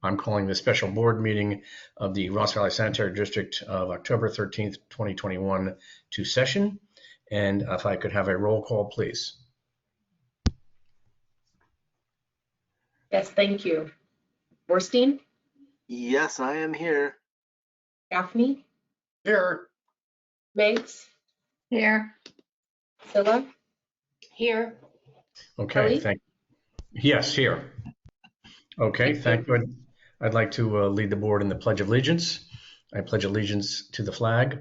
I'm calling the special board meeting of the Ross Valley Sanitary District of October 13th, 2021 to session. And if I could have a roll call, please. Yes, thank you. Borstein? Yes, I am here. Gaffney? Here. Meigs? Here. Silla? Here. Okay, Kelly? yes, here. Okay, thank you. I'd like to lead the board in the Pledge of Allegiance. I pledge allegiance to the flag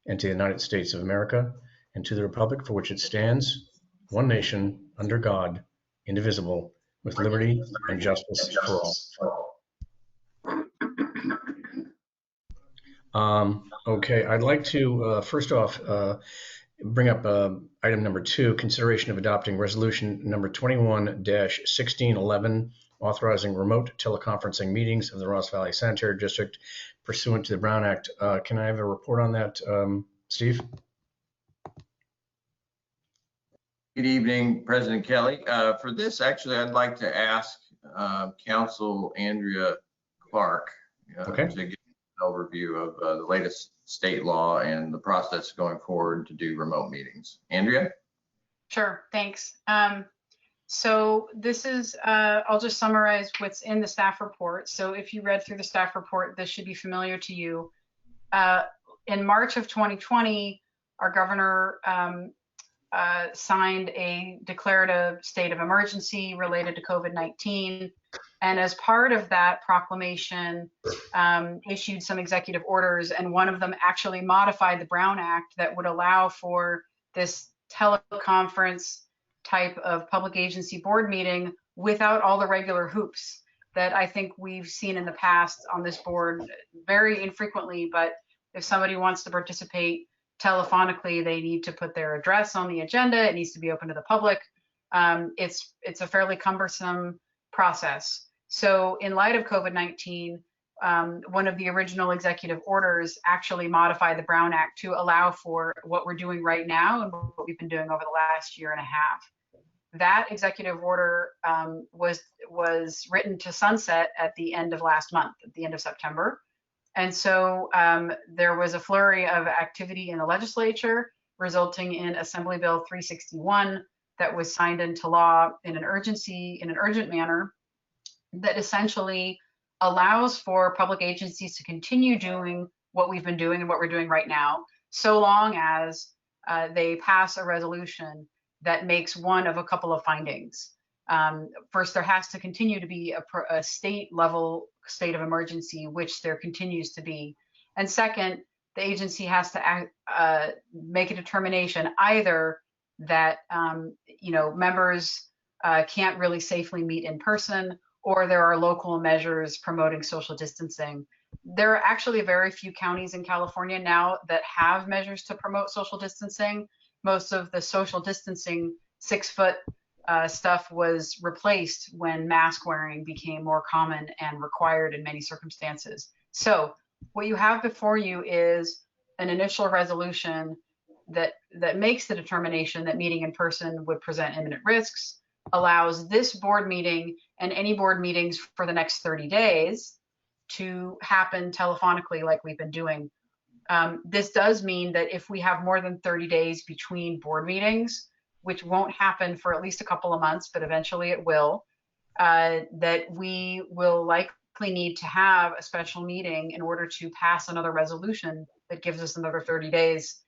and to the United States of America and to the republic for which it stands, one nation, under God, indivisible, with liberty and justice for all. Okay, I'd like to first off bring up item number 2, consideration of adopting resolution number 21-1611, authorizing remote teleconferencing meetings of the Ross Valley Sanitary District pursuant to the Brown Act. Can I have a report on that, Steve? Good evening, President Kelly. For this, actually, I'd like to ask Council Andrea Clark to give an overview of the latest state law and the process going forward to do remote meetings. Andrea? Sure, thanks. So this is, I'll just summarize what's in the staff report. So if you read through the staff report, this should be familiar to you. In March of 2020, our governor signed a declarative state of emergency related to COVID-19. And as part of that proclamation, issued some executive orders, and one of them actually modified the Brown Act that would allow for this teleconference type of public agency board meeting without all the regular hoops that I think we've seen in the past on this board very infrequently. But if somebody wants to participate telephonically, they need to put their address on the agenda. It needs to be open to the public. It's a fairly cumbersome process. So in light of COVID-19, one of the original executive orders actually modified the Brown Act to allow for what we're doing right now and what we've been doing over the last year and a half. That executive order was written to sunset at the end of last month, at the end of September. And so there was a flurry of activity in the legislature, resulting in Assembly Bill 361 that was signed into law in an urgent manner, that essentially allows for public agencies to continue doing what we've been doing and what we're doing right now, so long as they pass a resolution that makes one of a couple of findings. First, there has to continue to be a state level state of emergency, which there continues to be. And second, the agency has to make a determination either that members can't really safely meet in person, or there are local measures promoting social distancing. There are actually very few counties in California now that have measures to promote social distancing. Most of the social distancing 6-foot stuff was replaced when mask wearing became more common and required in many circumstances. So what you have before you is an initial resolution that makes the determination that meeting in person would present imminent risks, allows this board meeting and any board meetings for the next 30 days to happen telephonically like we've been doing. This does mean that if we have more than 30 days between board meetings, which won't happen for at least a couple of months, but eventually it will, that we will likely need to have a special meeting in order to pass another resolution that gives us another 30 days.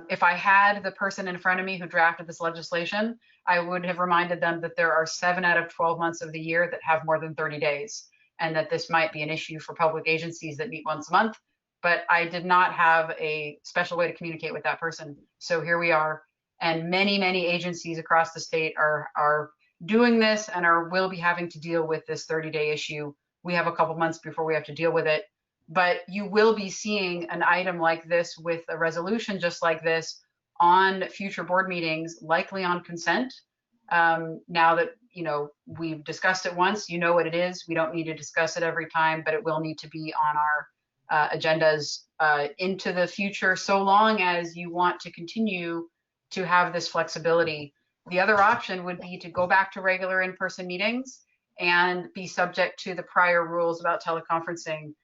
If I had the person in front of me who drafted this legislation, I would have reminded them that there are 7 out of 12 months of the year that have more than 30 days, and that this might be an issue for public agencies that meet once a month. But I did not have a special way to communicate with that person. So here we are. And many, many agencies across the state are doing this and will be having to deal with this 30-day issue. We have a couple months before we have to deal with it. But you will be seeing an item like this with a resolution just like this on future board meetings, likely on consent. Now that we've discussed it once, you know what it is. We don't need to discuss it every time, but it will need to be on our agendas into the future, so long as you want to continue to have this flexibility. The other option would be to go back to regular in-person meetings and be subject to the prior rules about teleconferencing.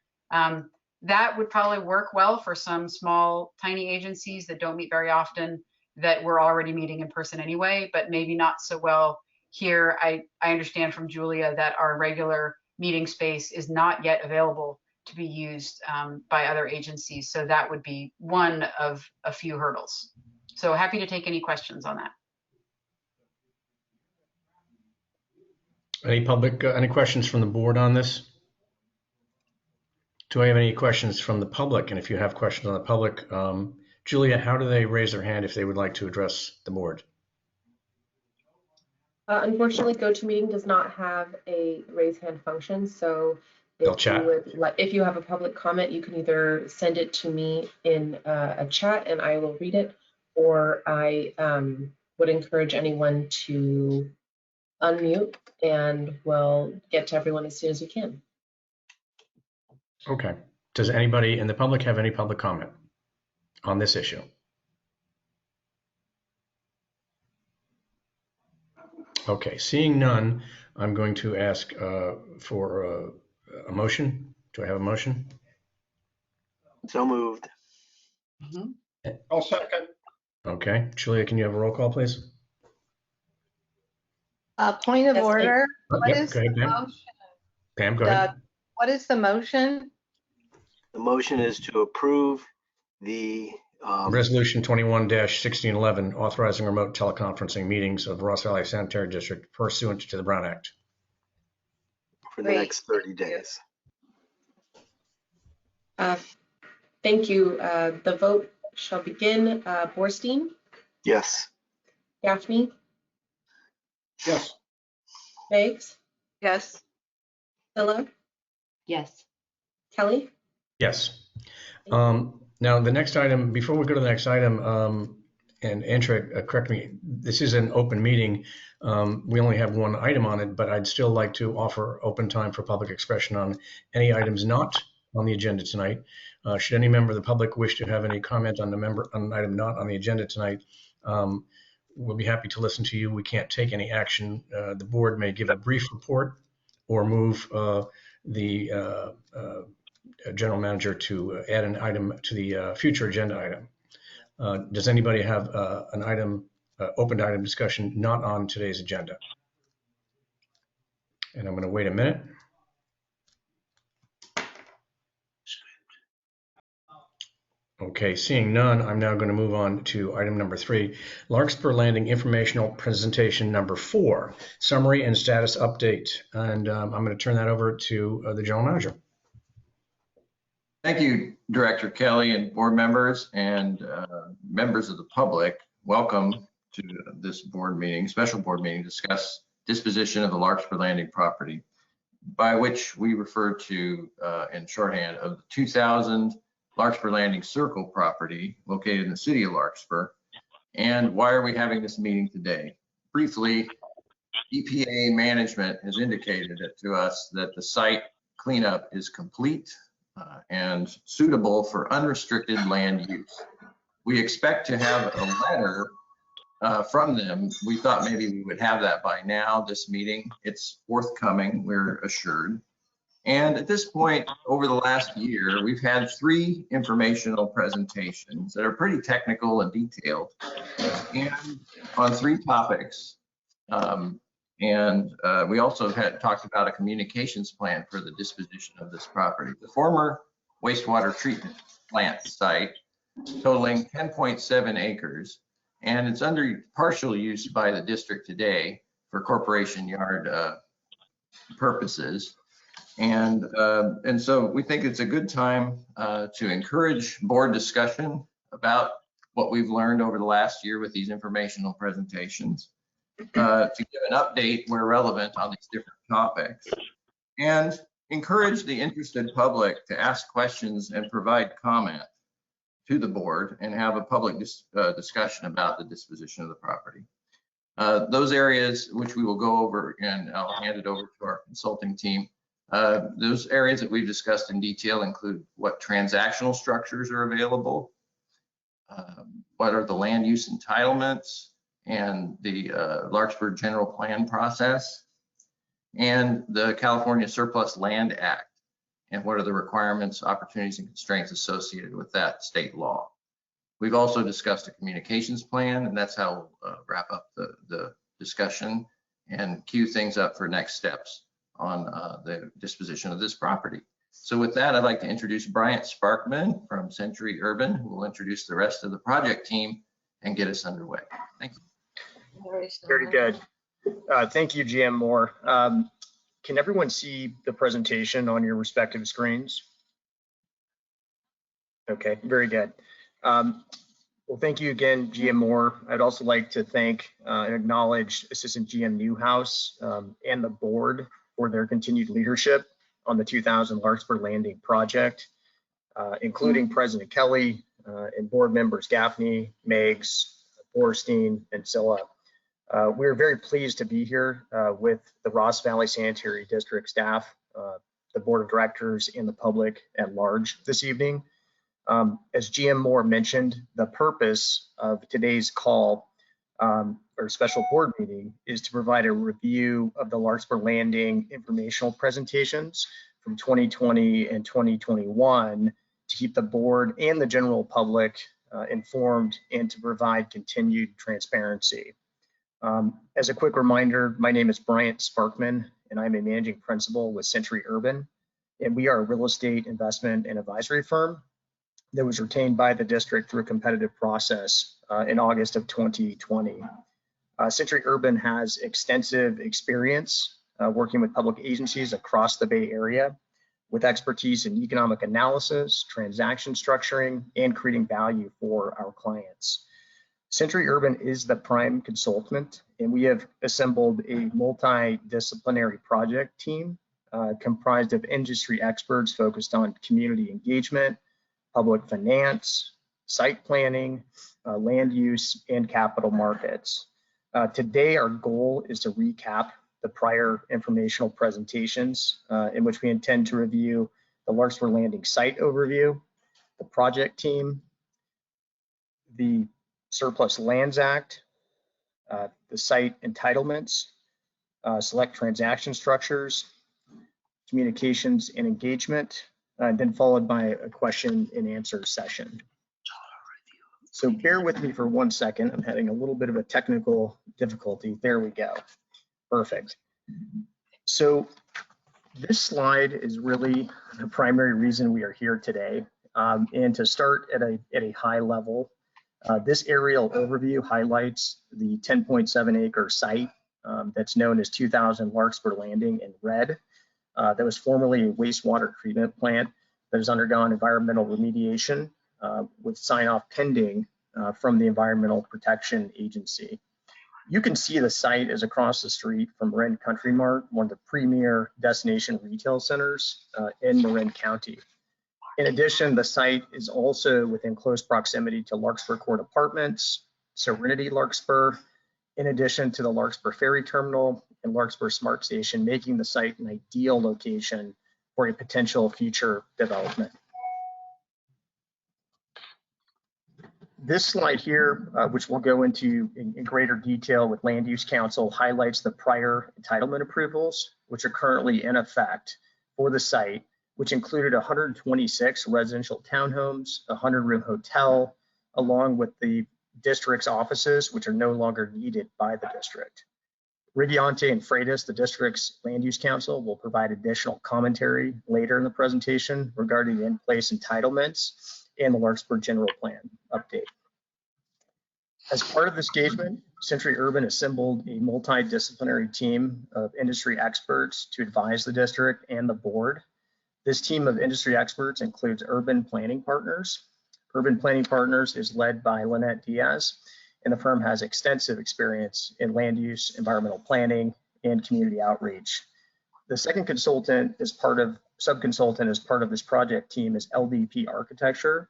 That would probably work well for some small, tiny agencies that don't meet very often, that we're already meeting in person anyway, but maybe not so well here. I understand from Julia that our regular meeting space is not yet available to be used by other agencies. So that would be one of a few hurdles. So happy to take any questions on that. Any questions from the board on this? Do I have any questions from the public? And if you have questions on the public, Julia, how do they raise their hand if they would like to address the board? Unfortunately, GoToMeeting does not have a raise hand function. So They'll chat. if you have a public comment, you can either send it to me in a chat and I will read it, or I would encourage anyone to unmute and we'll get to everyone as soon as we can. Okay. Does anybody in the public have any public comment on this issue? Okay, seeing none, I'm going to ask for a motion. Do I have a motion? So moved. I'll second. Okay, Julia, can you have a roll call, please? Point of Yes, order. What Yep, is go ahead, the Pam. motion? Pam, go ahead. What is the motion? The motion is to approve the Resolution 21-1611, authorizing remote teleconferencing meetings of Ross Valley Sanitary District pursuant to the Brown Act. for the Great. next 30 days. Thank you. The vote shall begin. Borstein, Yes. Gaffney, Yes. Meigs, Yes. Phila, Yes. Kelly. Yes. Now, the next item, before we go to the next item, and Andrea, correct me, this is an open meeting. We only have one item on it, but I'd still like to offer open time for public expression on any items not on the agenda tonight. Should any member of the public wish to have any comment on an item not on the agenda tonight, we'll be happy to listen to you. We can't take any action. The board may give a brief report or move the general manager to add an item to the future agenda item. Does anybody have an item, open item discussion not on today's agenda? And I'm going to wait a minute. Okay, seeing none, I'm now going to move on to item number 3, Larkspur Landing Informational Presentation number 4, Summary and Status Update. And I'm going to turn that over to the general manager. Thank you, Director Kelly and board members and members of the public. Welcome to this board meeting, special board meeting, to discuss disposition of the Larkspur Landing property, by which we refer to in shorthand of the 2000 Larkspur Landing Circle property located in the city of Larkspur. And why are we having this meeting today? Briefly, EPA management has indicated to us that the site cleanup is complete and suitable for unrestricted land use. We expect to have a letter from them. We thought maybe we would have that by now, this meeting. It's forthcoming, we're assured. And at this point, over the last year, we've had 3 informational presentations that are pretty technical and detailed, and on 3 topics. We also had talked about a communications plan for the disposition of this property. The former wastewater treatment plant site, totaling 10.7 acres, and it's under partial use by the district today for corporation yard purposes. And so we think it's a good time to encourage board discussion about what we've learned over the last year with these informational presentations, to give an update where relevant on these different topics, and encourage the interested public to ask questions and provide comment to the board and have a public discussion about the disposition of the property. Those areas which we will go over, and I'll hand it over to our consulting team. Those areas that we've discussed in detail include what transactional structures are available, what are the land use entitlements, and the Larkspur general plan process, and the California Surplus Land Act, and what are the requirements, opportunities, and constraints associated with that state law. We've also discussed a communications plan, and that's how we'll wrap up the discussion and queue things up for next steps on the disposition of this property. So with that, I'd like to introduce Bryant Sparkman from Century Urban, who will introduce the rest of the project team and get us underway. Thank you. Very good. Thank you, GM Moore. Can everyone see the presentation on your respective screens? Okay, very good. Well, thank you again, GM Moore. I'd also like to thank and acknowledge Assistant GM Newhouse and the board for their continued leadership on the 2000 Larkspur Landing project, including President Kelly and board members Gaffney, Meigs, Borstein, and Silla. We're very pleased to be here with the Ross Valley Sanitary District staff, the board of directors, and the public at large this evening. As GM Moore mentioned, the purpose of today's call or special board meeting is to provide a review of the Larkspur Landing informational presentations from 2020 and 2021 to keep the board and the general public informed and to provide continued transparency. As a quick reminder, my name is Bryant Sparkman, and I'm a managing principal with Century Urban, and we are a real estate investment and advisory firm that was retained by the district through a competitive process in August of 2020. Century Urban has extensive experience working with public agencies across the Bay Area with expertise in economic analysis, transaction structuring, and creating value for our clients. Century Urban is the prime consultant, and we have assembled a multidisciplinary project team comprised of industry experts focused on community engagement, public finance, site planning, land use, and capital markets. Today, our goal is to recap the prior informational presentations in which we intend to review the Larkspur Landing site overview, the project team, the Surplus Lands Act, the site entitlements, select transaction structures, communications and engagement, then followed by a question and answer session. So bear with me for 1 second. I'm having a little bit of a technical difficulty. There we go. Perfect. So this slide is really the primary reason we are here today. And to start at a high level, this aerial overview highlights the 10.7 acre site that's known as 2000 Larkspur Landing in red. That was formerly a wastewater treatment plant that has undergone environmental remediation with sign-off pending from the Environmental Protection Agency. You can see the site is across the street from Marin Country Mart, one of the premier destination retail centers in Marin County. In addition, the site is also within close proximity to Larkspur Court Apartments, Serenity Larkspur, in addition to the Larkspur Ferry Terminal and Larkspur Smart Station, making the site an ideal location for a potential future development. This slide here, which we'll go into in greater detail with Land Use Council, highlights the prior entitlement approvals, which are currently in effect for the site, which included 126 residential townhomes, a 100-room hotel, along with the district's offices, which are no longer needed by the district. Riviante and Freitas, the district's Land Use Council, will provide additional commentary later in the presentation regarding the in-place entitlements and the Larkspur General Plan update. As part of this engagement, Century Urban assembled a multidisciplinary team of industry experts to advise the district and the board. This team of industry experts includes Urban Planning Partners. Urban Planning Partners is led by Lynette Diaz, and the firm has extensive experience in land use, environmental planning, and community outreach. The second consultant is subconsultant as part of this project team is Ldp Architecture.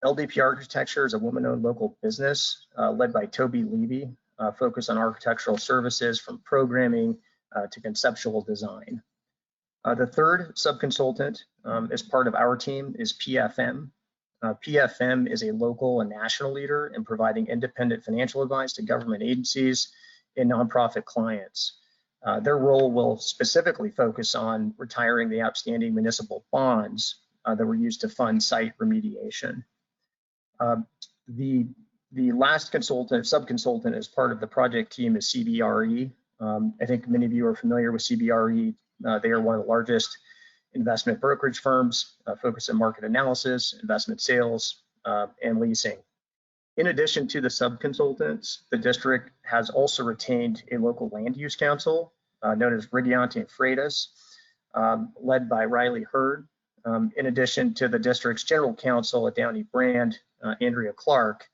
Ldp Architecture is a woman-owned local business led by Toby Levy, focused on architectural services from programming to conceptual design. The third subconsultant as part of our team is PFM. PFM is a local and national leader in providing independent financial advice to government agencies and nonprofit clients. Their role will specifically focus on retiring the outstanding municipal bonds that were used to fund site remediation. The last consultant, sub-consultant as part of the project team is CBRE. I think many of you are familiar with CBRE. They are one of the largest investment brokerage firms focused on market analysis, investment sales, and leasing. In addition to the sub-consultants, the district has also retained a local land use council known as Rigianti and Freitas, led by Riley Hurd, in addition to the district's general counsel at Downey Brand, Andrea Clark,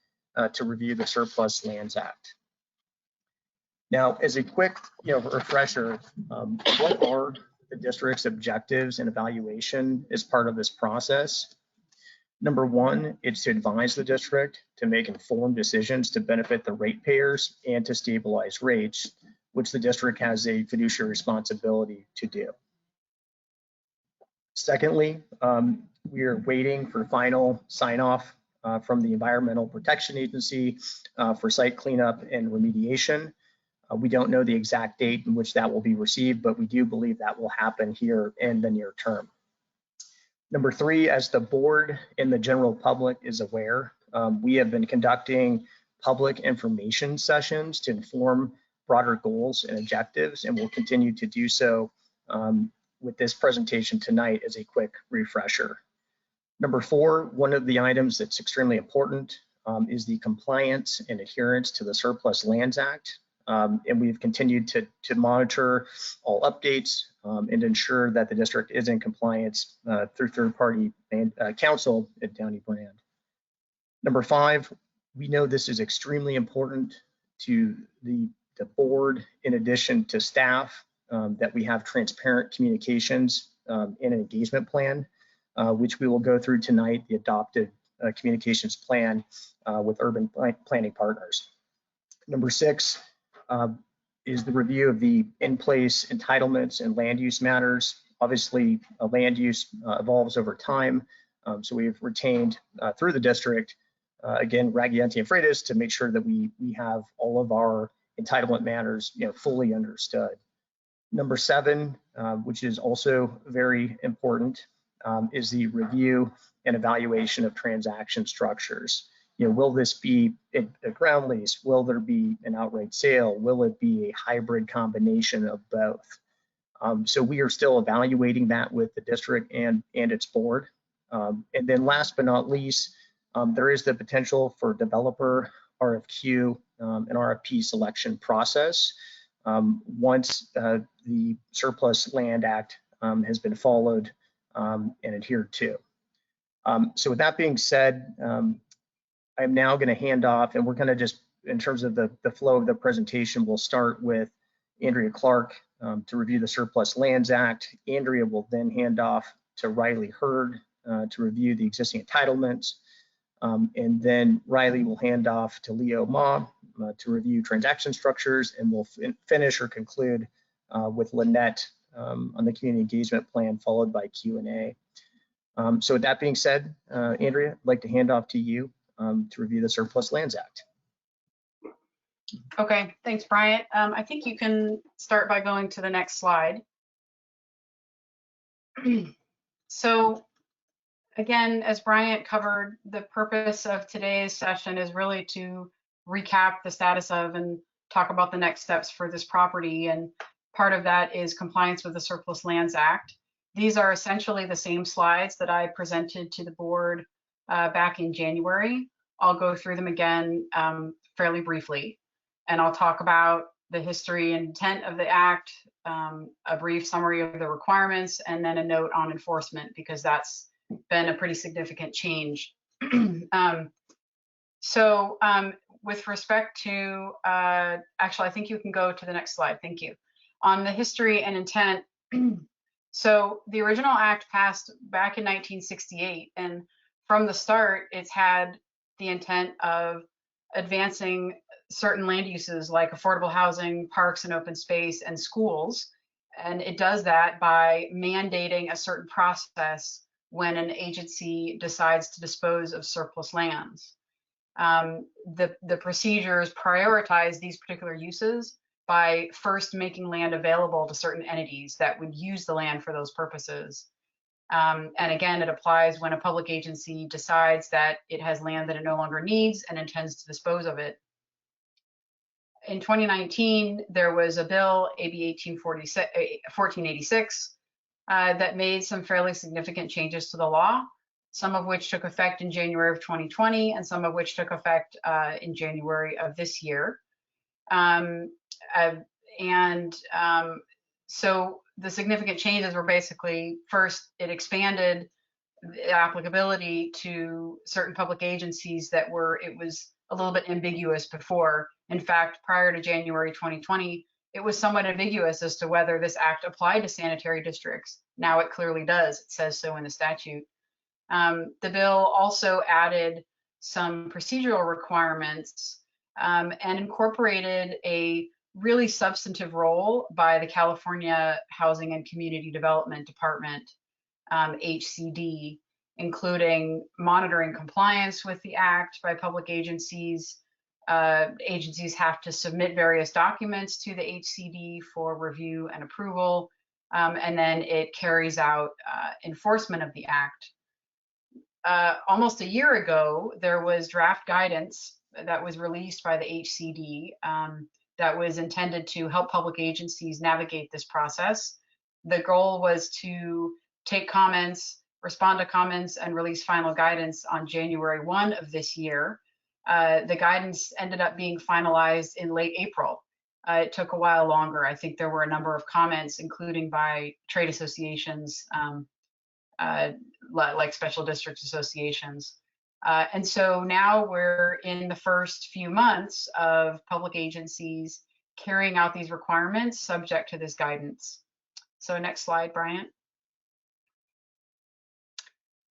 to review the Surplus Lands Act. Now, as a quick refresher, what are the district's objectives and evaluation as part of this process? Number one, it's to advise the district to make informed decisions to benefit the ratepayers and to stabilize rates, which the district has a fiduciary responsibility to do. Secondly, we are waiting for final sign-off from the Environmental Protection Agency for site cleanup and remediation. We don't know the exact date in which that will be received, but we do believe that will happen here in the near term. Number three, as the board and the general public is aware, we have been conducting public information sessions to inform broader goals and objectives, and we'll continue to do so with this presentation tonight as a quick refresher. Number four, one of the items that's extremely important is the compliance and adherence to the Surplus Lands Act. And we've continued to monitor all updates and ensure that the district is in compliance through third-party counsel at Downey Brand. Number five, we know this is extremely important to the board, in addition to staff, that we have transparent communications and an engagement plan, which we will go through tonight, the adopted communications plan with urban planning partners. Number six is the review of the in-place entitlements and land use matters. Obviously, land use evolves over time, so we've retained through the district, again, Rigianti and Freitas, to make sure that we have all of our entitlement matters fully understood. Number seven, which is also very important, is the review and evaluation of transaction structures. Will this be a ground lease? Will there be an outright sale? Will it be a hybrid combination of both? So we are still evaluating that with the district and its board. And then last but not least, there is the potential for developer RFQ and RFP selection process once the Surplus Land Act has been followed and adhered to. So with that being said, I'm now going to hand off, and we're going to just, in terms of the flow of the presentation, we'll start with Andrea Clark to review the Surplus Lands Act. Andrea will then hand off to Riley Hurd to review the existing entitlements. And then Riley will hand off to Leo Ma to review transaction structures, and we'll finish or conclude with Lynette on the community engagement plan, followed by Q&A. So with that being said, Andrea, I'd like to hand off to you to review the Surplus Lands Act. Okay, thanks, Bryant. I think you can start by going to the next slide. So again, as Bryant covered, the purpose of today's session is really to recap the status of and talk about the next steps for this property. And part of that is compliance with the Surplus Lands Act. These are essentially the same slides that I presented to the board back in January. I'll go through them again fairly briefly, and I'll talk about the history and intent of the act, a brief summary of the requirements, and then a note on enforcement, because that's been a pretty significant change. With respect to, actually, I think you can go to the next slide. Thank you. On the history and intent, so the original act passed back in 1968, and from the start, it's had the intent of advancing certain land uses like affordable housing, parks and open space, and schools. And it does that by mandating a certain process when an agency decides to dispose of surplus lands. The procedures prioritize these particular uses by first making land available to certain entities that would use the land for those purposes. And again, it applies when a public agency decides that it has land that it no longer needs and intends to dispose of it. In 2019, there was a bill, AB 1486, that made some fairly significant changes to the law, some of which took effect in January of 2020, and some of which took effect in January of this year. So the significant changes were basically, first, it expanded the applicability to certain public agencies that it was a little bit ambiguous before. In fact, prior to January 2020, it was somewhat ambiguous as to whether this act applied to sanitary districts. Now it clearly does. It says so in the statute. The bill also added some procedural requirements and incorporated a really substantive role by the California Housing and Community Development Department, HCD, including monitoring compliance with the act by public agencies. Agencies have to submit various documents to the HCD for review and approval, and then it carries out enforcement of the act. Almost a year ago, there was draft guidance that was released by the HCD that was intended to help public agencies navigate this process. The goal was to take comments, respond to comments, and release final guidance on January 1 of this year. The guidance ended up being finalized in late April. It took a while longer. I think there were a number of comments, including by trade associations, like special district associations. And so now we're in the first few months of public agencies carrying out these requirements subject to this guidance. So next slide, Bryant.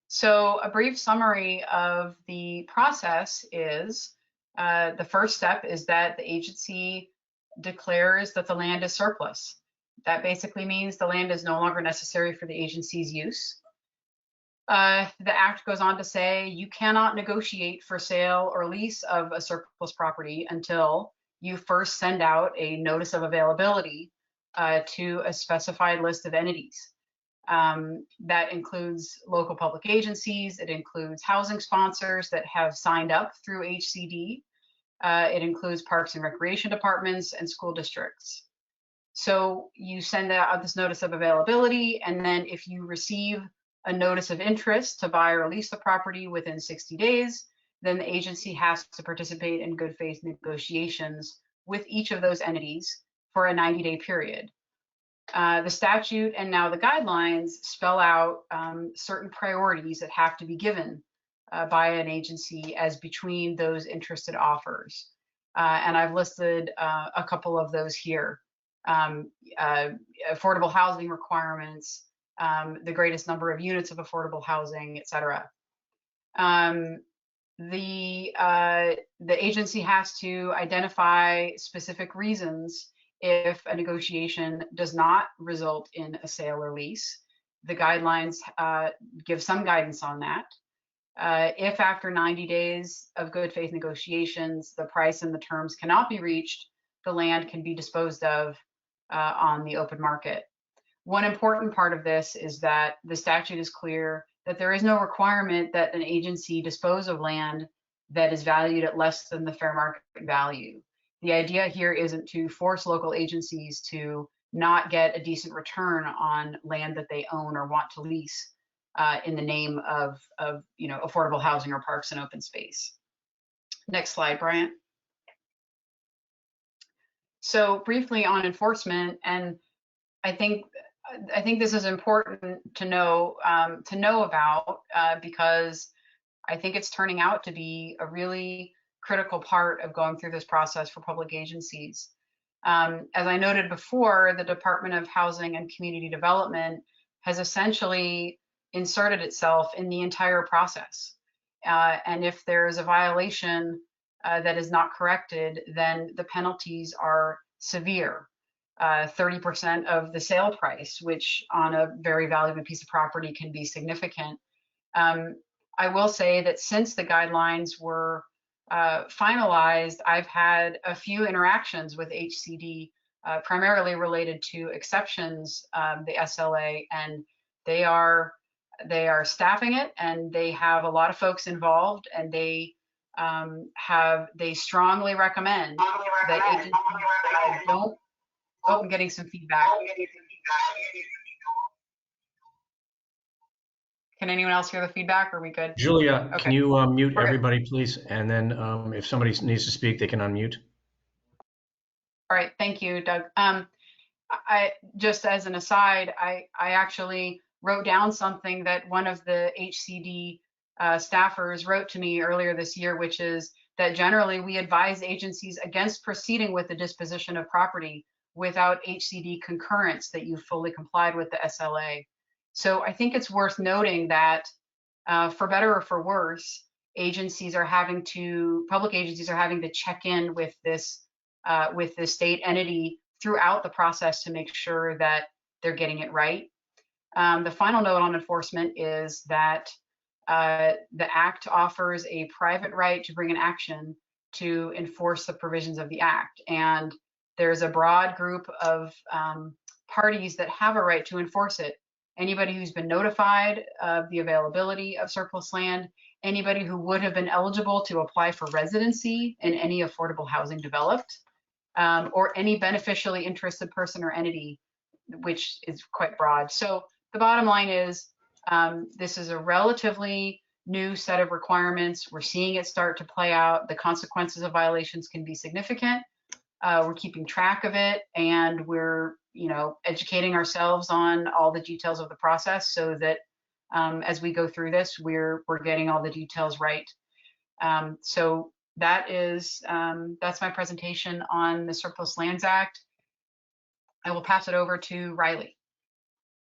So a brief summary of the process is the first step is that the agency declares that the land is surplus. That basically means the land is no longer necessary for the agency's use. The act goes on to say you cannot negotiate for sale or lease of a surplus property until you first send out a notice of availability to a specified list of entities. That includes local public agencies. It includes housing sponsors that have signed up through HCD. It includes parks and recreation departments and school districts. So you send out this notice of availability, and then if you receive a notice of interest to buy or lease the property within 60 days, then the agency has to participate in good faith negotiations with each of those entities for a 90-day period. The statute and now the guidelines spell out certain priorities that have to be given by an agency as between those interested offers. And I've listed a couple of those here. Affordable housing requirements, the greatest number of units of affordable housing, et cetera. The agency has to identify specific reasons if a negotiation does not result in a sale or lease. The guidelines give some guidance on that. If after 90 days of good faith negotiations, the price and the terms cannot be reached, the land can be disposed of on the open market. One important part of this is that the statute is clear that there is no requirement that an agency dispose of land that is valued at less than the fair market value. The idea here isn't to force local agencies to not get a decent return on land that they own or want to lease in the name of affordable housing or parks and open space. Next slide, Bryant. So briefly on enforcement, and I think this is important to know about because I think it's turning out to be a really critical part of going through this process for public agencies. As I noted before, the Department of Housing and Community Development has essentially inserted itself in the entire process. And if there's a violation that is not corrected, then the penalties are severe. 30% of the sale price, which on a very valuable piece of property can be significant. I will say that since the guidelines were finalized, I've had a few interactions with HCD primarily related to exceptions, the SLA, and they are staffing it, and they have a lot of folks involved, and they strongly recommend that agencies don't. Oh, I'm getting some feedback. Can anyone else hear the feedback? Are we good? Julia, Okay. can you mute Okay. everybody, please? And then if somebody needs to speak, they can unmute. All right, thank you, Doug. I just as an aside, I actually wrote down something that one of the HCD staffers wrote to me earlier this year, which is that generally we advise agencies against proceeding with the disposition of property without HCD concurrence that you've fully complied with the SLA. So I think it's worth noting that for better or for worse, public agencies are having to check in with this state entity throughout the process to make sure that they're getting it right. The final note on enforcement is that the Act offers a private right to bring an action to enforce the provisions of the Act. And there's a broad group of parties that have a right to enforce it. Anybody who's been notified of the availability of surplus land, anybody who would have been eligible to apply for residency in any affordable housing developed, or any beneficially interested person or entity, which is quite broad. So the bottom line is this is a relatively new set of requirements. We're seeing it start to play out. The consequences of violations can be significant. We're keeping track of it, and we're educating ourselves on all the details of the process so that as we go through this, we're getting all the details right. So that's my presentation on the Surplus Lands Act. I will pass it over to Riley.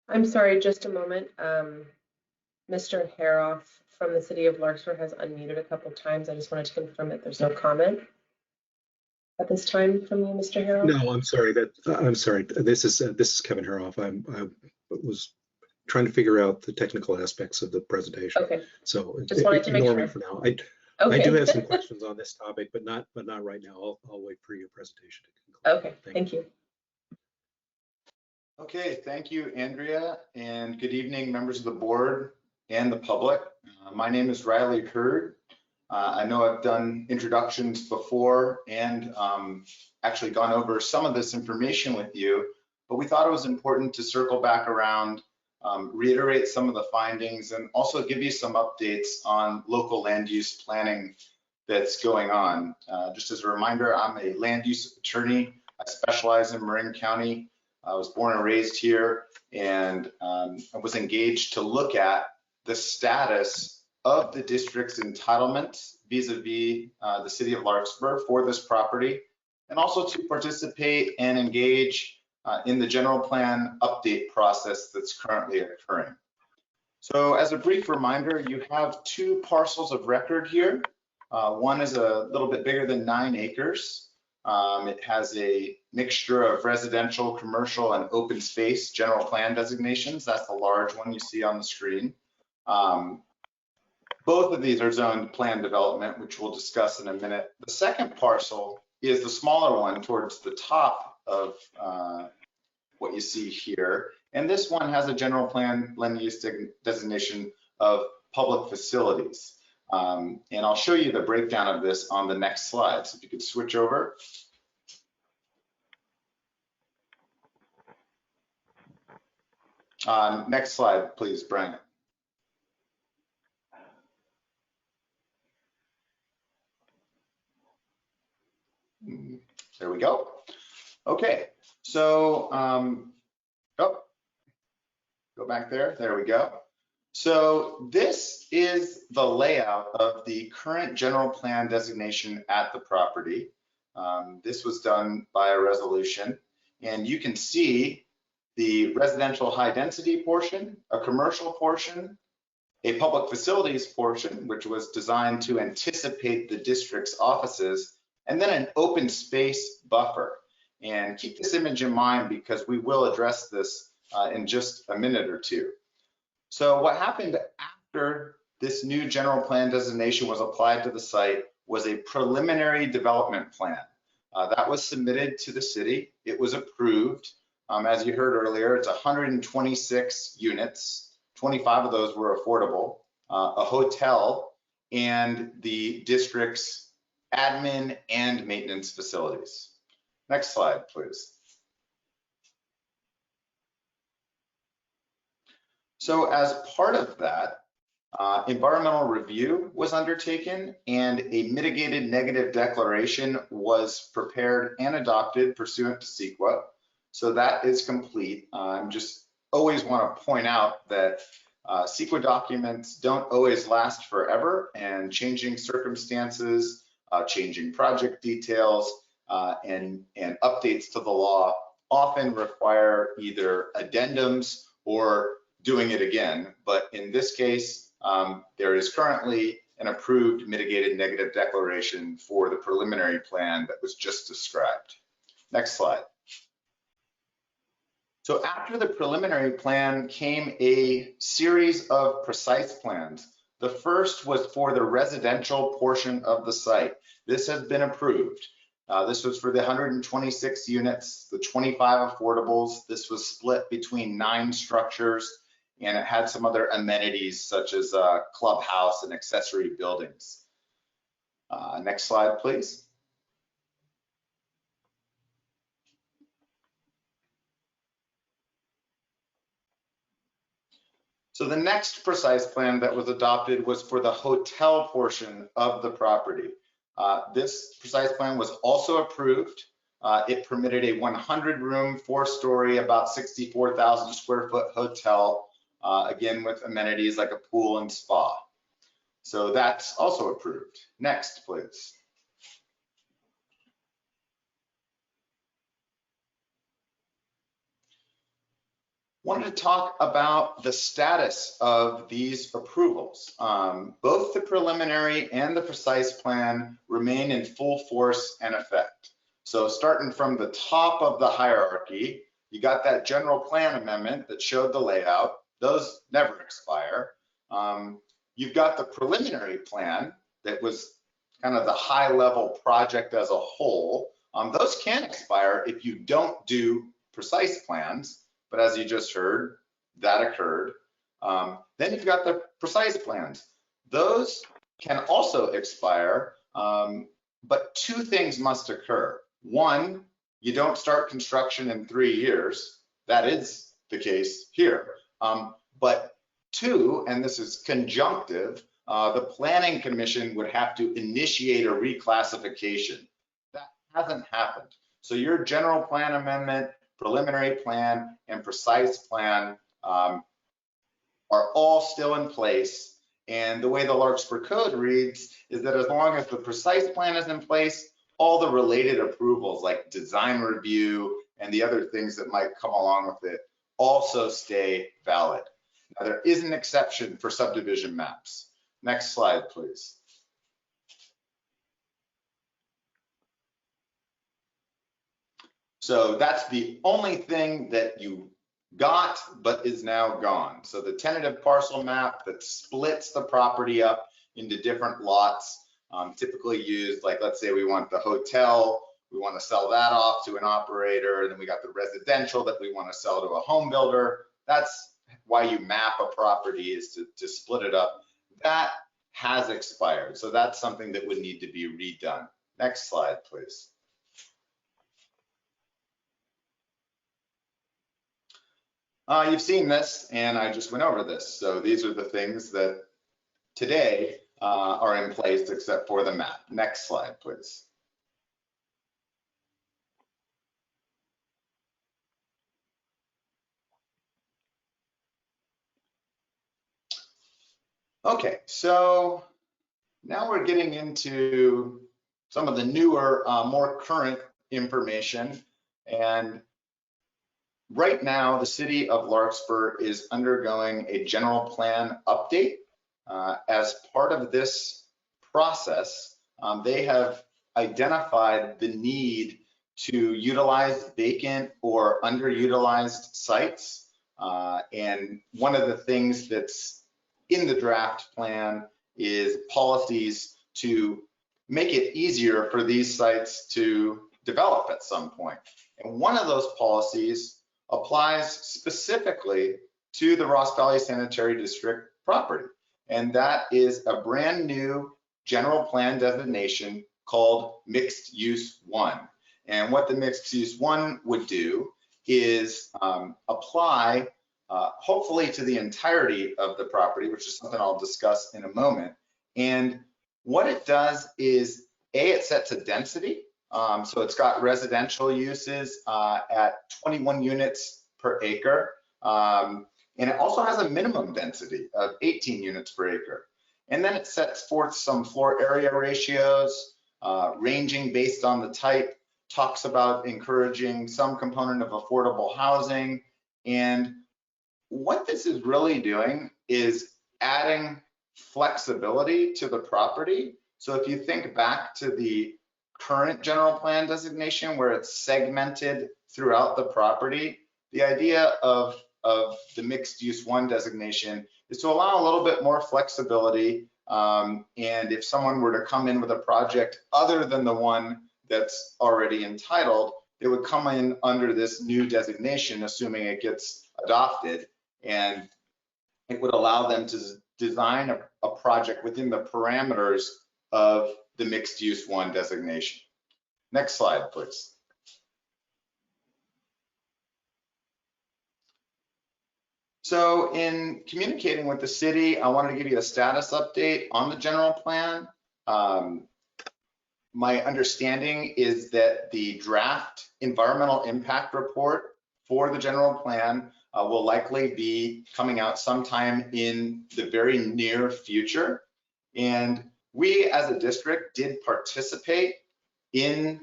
I'm sorry, just a moment. Mr. Haroff from the city of Larkspur has unmuted a couple times. I just wanted to confirm that there's no comment at this time from you, Mr. Haroff. No, I'm sorry. I'm sorry. This is Kevin Haroff. I was trying to figure out the technical aspects of the presentation. Okay. So just wanted to make sure. Ignore me for now. Okay. I do have some questions on this topic, but not right now. I'll wait for your presentation to conclude. Okay. Thank you. Okay, thank you, Andrea, and good evening, members of the board and the public. My name is Riley Hurd. I know I've done introductions before and actually gone over some of this information with you, but we thought it was important to circle back around, reiterate some of the findings, and also give you some updates on local land use planning that's going on. Just as a reminder, I'm a land use attorney. I specialize in Marin County. I was born and raised here, and I was engaged to look at the status of the district's entitlement vis-a-vis the city of Larkspur for this property, and also to participate and engage in the general plan update process that's currently occurring. So as a brief reminder, you have two parcels of record here. One is a little bit bigger than 9 acres. It has a mixture of residential, commercial, and open space general plan designations. That's the large one you see on the screen. Both of these are zoned plan development, which we'll discuss in a minute. The second parcel is the smaller one towards the top of what you see here. And this one has a general plan land use designation of public facilities. And I'll show you the breakdown of this on the next slide. So if you could switch over. Next slide, please, Brian. There we go. Okay, so, go back there. There we go. So this is the layout of the current general plan designation at the property. This was done by a resolution, and you can see the residential high density portion, a commercial portion, a public facilities portion, which was designed to anticipate the district's offices, and then an open space buffer. And keep this image in mind because we will address this in just a minute or two. So what happened after this new general plan designation was applied to the site was a preliminary development plan. That was submitted to the city. It was approved. As you heard earlier, it's 126 units. 25 of those were affordable, a hotel, and the district's admin and maintenance facilities. Next slide, please. So as part of that, environmental review was undertaken and a mitigated negative declaration was prepared and adopted pursuant to CEQA. So that is complete. Just always want to point out that CEQA documents don't always last forever, and changing circumstances, changing project details, and updates to the law often require either addendums or doing it again. But in this case, there is currently an approved mitigated negative declaration for the preliminary plan that was just described. Next slide. So after the preliminary plan came a series of precise plans. The first was for the residential portion of the site. This has been approved. This was for the 126 units, the 25 affordables. This was split between 9 structures, and it had some other amenities such as a clubhouse and accessory buildings. Next slide, please. So the next precise plan that was adopted was for the hotel portion of the property. This precise plan was also approved. It permitted a 100-room, 4-story, about 64,000 square foot hotel, again with amenities like a pool and spa. So that's also approved. Next, please. Wanted to talk about the status of these approvals. Both the preliminary and the precise plan remain in full force and effect. So starting from the top of the hierarchy, you got that general plan amendment that showed the layout. Those never expire. You've got the preliminary plan that was kind of the high level project as a whole. Those can expire if you don't do precise plans. But as you just heard, that occurred. Then you've got the precise plans. Those can also expire, but 2 things must occur. 1, you don't start construction in 3 years. That is the case here. But 2, and this is conjunctive, the Planning Commission would have to initiate a reclassification. That hasn't happened. So your general plan amendment, preliminary plan, and precise plan are all still in place. And the way the Larkspur code reads is that as long as the precise plan is in place, all the related approvals like design review and the other things that might come along with it also stay valid. Now, there is an exception for subdivision maps. Next slide, please. So that's the only thing that you got but is now gone. So the tentative parcel map that splits the property up into different lots, typically used, like let's say we want the hotel, we want to sell that off to an operator, and then we got the residential that we want to sell to a home builder. That's why you map a property, is to split it up. That has expired. So that's something that would need to be redone. Next slide, please. You've seen this, and I just went over this. So these are the things that today are in place except for the map. Next slide, please. Okay, so now we're getting into some of the newer, more current information. And right now, the city of Larkspur is undergoing a general plan update. As part of this process, they have identified the need to utilize vacant or underutilized sites. And one of the things that's in the draft plan is policies to make it easier for these sites to develop at some point. And one of those policies applies specifically to the Ross Valley Sanitary District property. And that is a brand new general plan designation called Mixed Use 1. And what the Mixed Use 1 would do is apply hopefully to the entirety of the property, which is something I'll discuss in a moment. And what it does is, it sets a density. So it's got residential uses at 21 units per acre. And it also has a minimum density of 18 units per acre. And then it sets forth some floor area ratios, ranging based on the type, talks about encouraging some component of affordable housing. And what this is really doing is adding flexibility to the property. So if you think back to the current general plan designation where it's segmented throughout the property, the idea of the Mixed Use 1 designation is to allow a little bit more flexibility. And if someone were to come in with a project other than the one that's already entitled, it would come in under this new designation, assuming it gets adopted, and it would allow them to design a project within the parameters of the Mixed Use 1 designation. Next slide, please. So in communicating with the city, I wanted to give you a status update on the general plan. My understanding is that the draft environmental impact report for the general plan will likely be coming out sometime in the very near future. And we as a district did participate in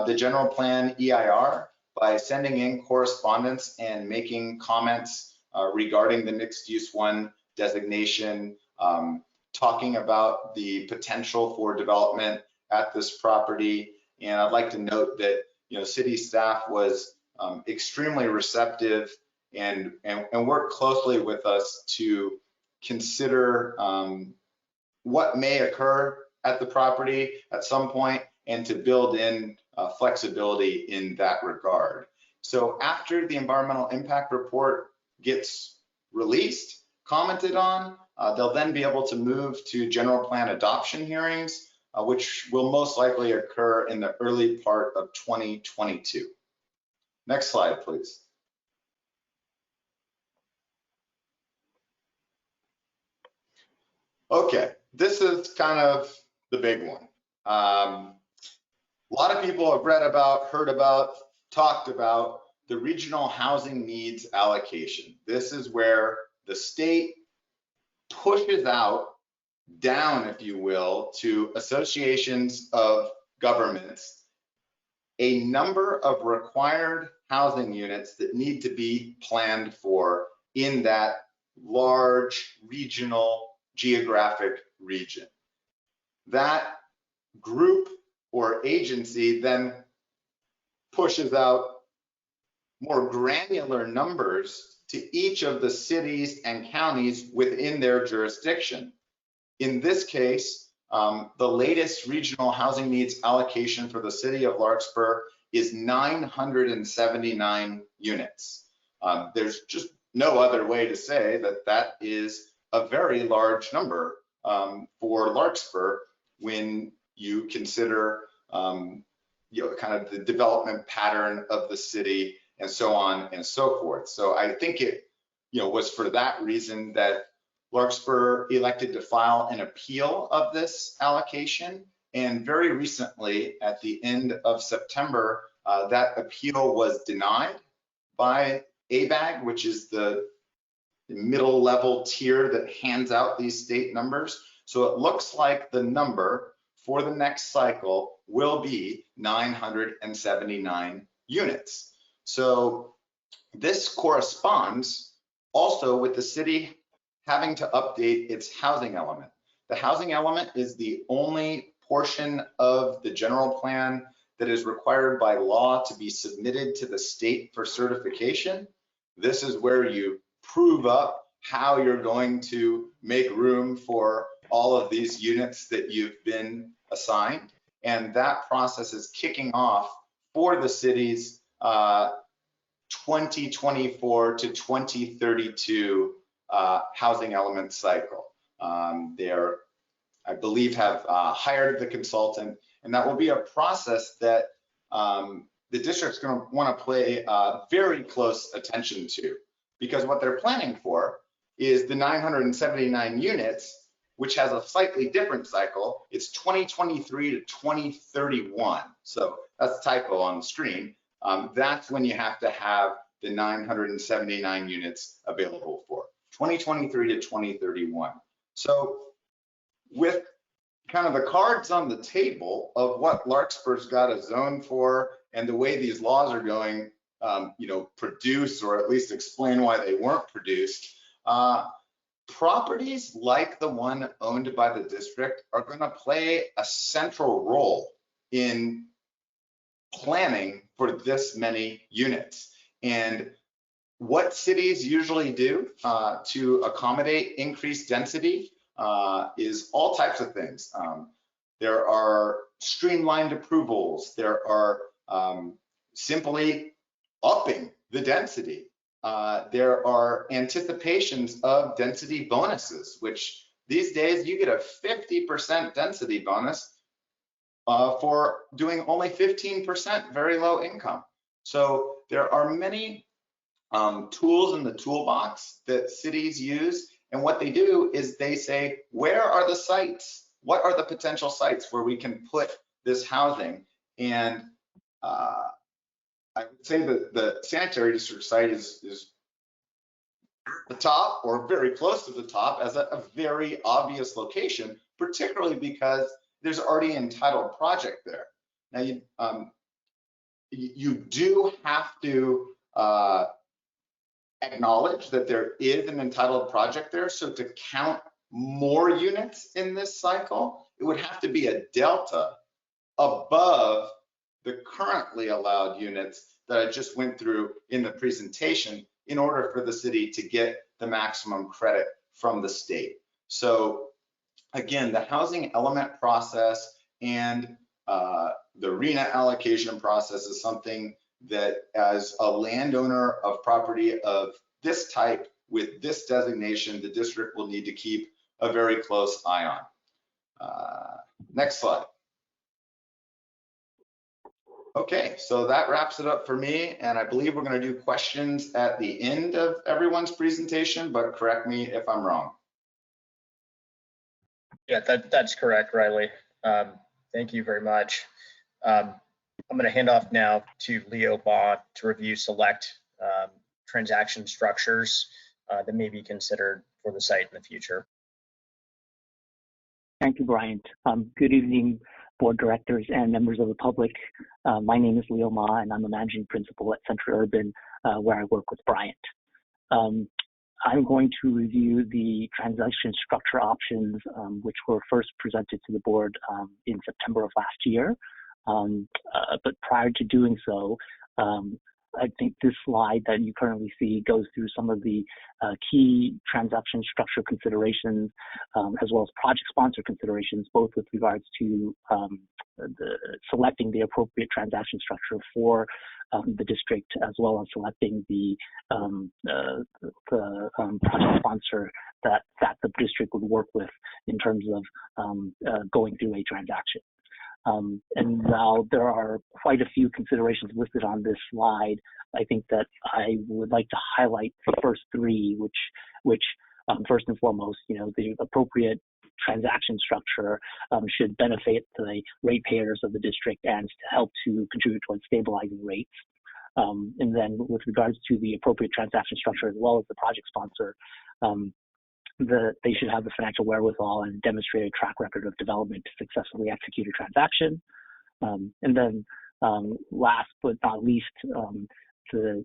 the general plan EIR by sending in correspondence and making comments regarding the Mixed Use 1 designation, talking about the potential for development at this property. And I'd like to note that, city staff was extremely receptive and worked closely with us to consider what may occur at the property at some point and to build in flexibility in that regard. So after the environmental impact report gets released, commented on, they'll then be able to move to general plan adoption hearings, which will most likely occur in the early part of 2022. Next slide, please. Okay, this is kind of the big one. A lot of people have read about, heard about, talked about the regional housing needs allocation. This is where the state pushes out, down, if you will, to associations of governments, a number of required housing units that need to be planned for in that large regional geographic region. That group or agency then pushes out more granular numbers to each of the cities and counties within their jurisdiction. In this case, the latest regional housing needs allocation for the city of Larkspur is 979 units. There's just no other way to say that that is a very large number for Larkspur when you consider kind of the development pattern of the city and so on and so forth. So I think it was for that reason that Larkspur elected to file an appeal of this allocation. And very recently, at the end of September, that appeal was denied by ABAG, which is the middle level tier that hands out these state numbers. So it looks like the number for the next cycle will be 979 units. So this corresponds also with the city having to update its housing element. The housing element is the only portion of the general plan that is required by law to be submitted to the state for certification. This is where you prove up how you're going to make room for all of these units that you've been assigned. And that process is kicking off for the city's 2024 to 2032 housing element cycle. They're, I believe, have hired the consultant, and that will be a process that the district's going to want to pay very close attention to, because what they're planning for is the 979 units, which has a slightly different cycle. It's 2023 to 2031. So that's a typo on the screen. That's when you have to have the 979 units available for 2023 to 2031. So with kind of the cards on the table of what Larkspur's got a zone for and the way these laws are going, produce or at least explain why they weren't produced, properties like the one owned by the district are going to play a central role in planning for this many units. And what cities usually do to accommodate increased density is all types of things. There are streamlined approvals. There are simply upping the density. There are anticipations of density bonuses, which these days you get a 50% density bonus for doing only 15% very low income. So there are many tools in the toolbox that cities use. And what they do is they say, where are the sites? What are the potential sites where we can put this housing? And I would say that the sanitary district site is the top or very close to the top as a very obvious location, particularly because there's already an entitled project there. Now, you do have to acknowledge that there is an entitled project there. So to count more units in this cycle, it would have to be a delta above the currently allowed units that I just went through in the presentation in order for the city to get the maximum credit from the state. So again, the housing element process and the RENA allocation process is something that as a landowner of property of this type with this designation, the district will need to keep a very close eye on. Next slide. Okay, so that wraps it up for me, and I believe we're going to do questions at the end of everyone's presentation, but correct me if I'm wrong. Yeah, that's correct, Riley. Thank you very much. I'm going to hand off now to Leo Baugh to review select transaction structures that may be considered for the site in the future. Thank you, Bryant. Good evening, board directors and members of the public. My name is Leo Ma, and I'm a managing principal at Century Urban, where I work with Bryant. I'm going to review the transaction structure options, which were first presented to the board in September of last year. But prior to doing so, I think this slide that you currently see goes through some of the key transaction structure considerations, as well as project sponsor considerations, both with regards to selecting the appropriate transaction structure for the district, as well as selecting the project sponsor that the district would work with in terms of going through a transaction. And while there are quite a few considerations listed on this slide, I think that I would like to highlight the first three, which first and foremost, the appropriate transaction structure should benefit the ratepayers of the district and to help to contribute towards stabilizing rates. And then with regards to the appropriate transaction structure as well as the project sponsor, they should have the financial wherewithal and demonstrate a track record of development to successfully execute a transaction. And then last but not least, the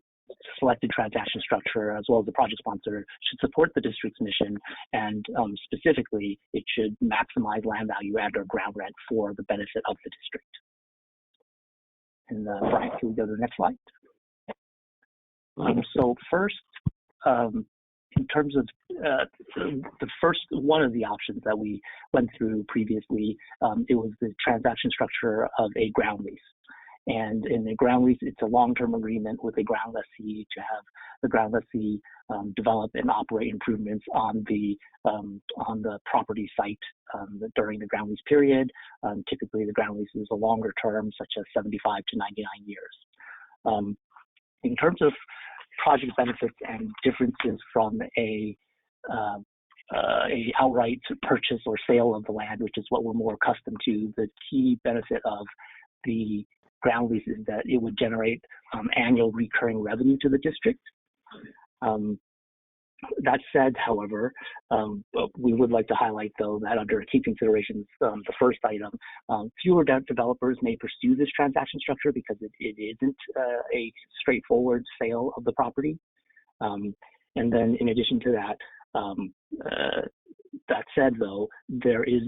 selected transaction structure as well as the project sponsor should support the district's mission, and specifically, it should maximize land value and or ground rent for the benefit of the district. And Brian, can we go to the next slide? So first, in terms of the first one of the options that we went through previously, it was the transaction structure of a ground lease. And in the ground lease, it's a long-term agreement with a ground lessee to have the ground lessee develop and operate improvements on the property site during the ground lease period. Typically, the ground lease is a longer term, such as 75 to 99 years. In terms of project benefits and differences from a outright purchase or sale of the land, which is what we're more accustomed to, the key benefit of the ground lease is that it would generate annual recurring revenue to the district. That said, however, we would like to highlight, though, that under key considerations, the first item, fewer developers may pursue this transaction structure because it isn't a straightforward sale of the property. And then in addition to that, that said, though, there is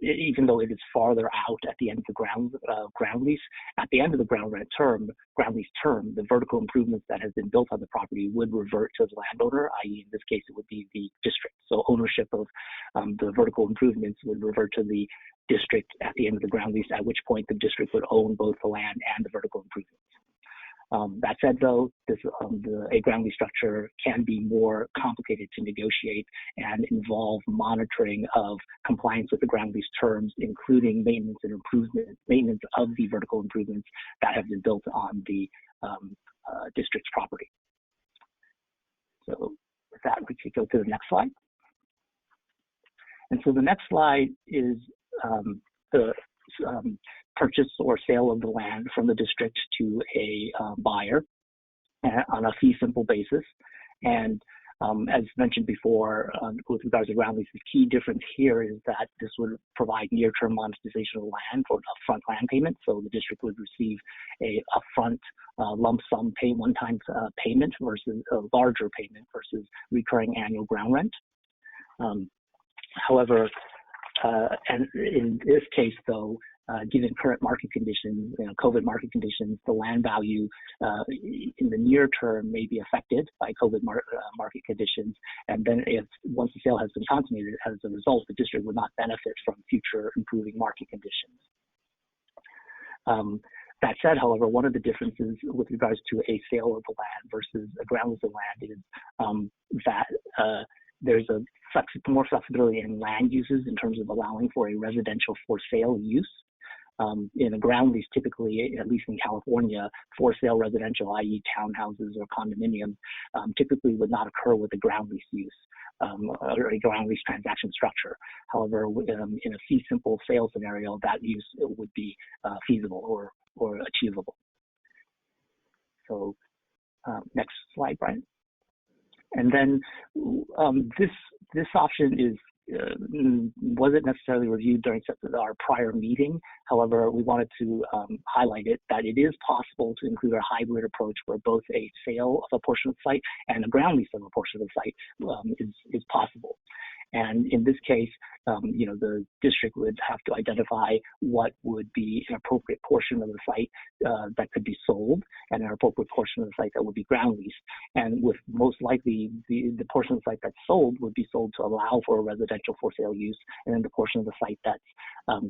even though it is farther out at the end of the ground lease, at the end of the ground lease term, the vertical improvements that have been built on the property would revert to the landowner, i.e., in this case, it would be the district. So ownership of the vertical improvements would revert to the district at the end of the ground lease, at which point the district would own both the land and the vertical improvements. That said, though, a ground lease structure can be more complicated to negotiate and involve monitoring of compliance with the ground lease terms, including maintenance of the vertical improvements that have been built on the district's property. So with that, we could go to the next slide. And so the next slide is the purchase or sale of the land from the district to a buyer on a fee simple basis. And as mentioned before, with regards to ground lease, the key difference here is that this would provide near-term monetization of land for an upfront land payment. So the district would receive a upfront lump sum one-time payment versus a larger payment versus recurring annual ground rent. However, and in this case, though, given current market conditions, COVID market conditions, the land value in the near term may be affected by COVID market conditions. And then once the sale has been consummated, as a result, the district would not benefit from future improving market conditions. That said, however, one of the differences with regards to a sale of the land versus a ground lease of land is that there's more flexibility in land uses in terms of allowing for a residential for sale use. In a ground lease, typically, at least in California, for sale residential, i.e. townhouses or condominiums, typically would not occur with a ground lease use or a ground lease transaction structure. However, in a fee simple sale scenario, that use would be feasible or achievable. So next slide, Brian. And then this option wasn't necessarily reviewed during our prior meeting. However, we wanted to highlight that it is possible to include a hybrid approach where both a sale of a portion of the site and a ground lease of a portion of the site is possible. And in this case, the district would have to identify what would be an appropriate portion of the site that could be sold and an appropriate portion of the site that would be ground leased. And with most likely the portion of the site that's sold would be sold to allow for a residential for sale use. And then the portion of the site that's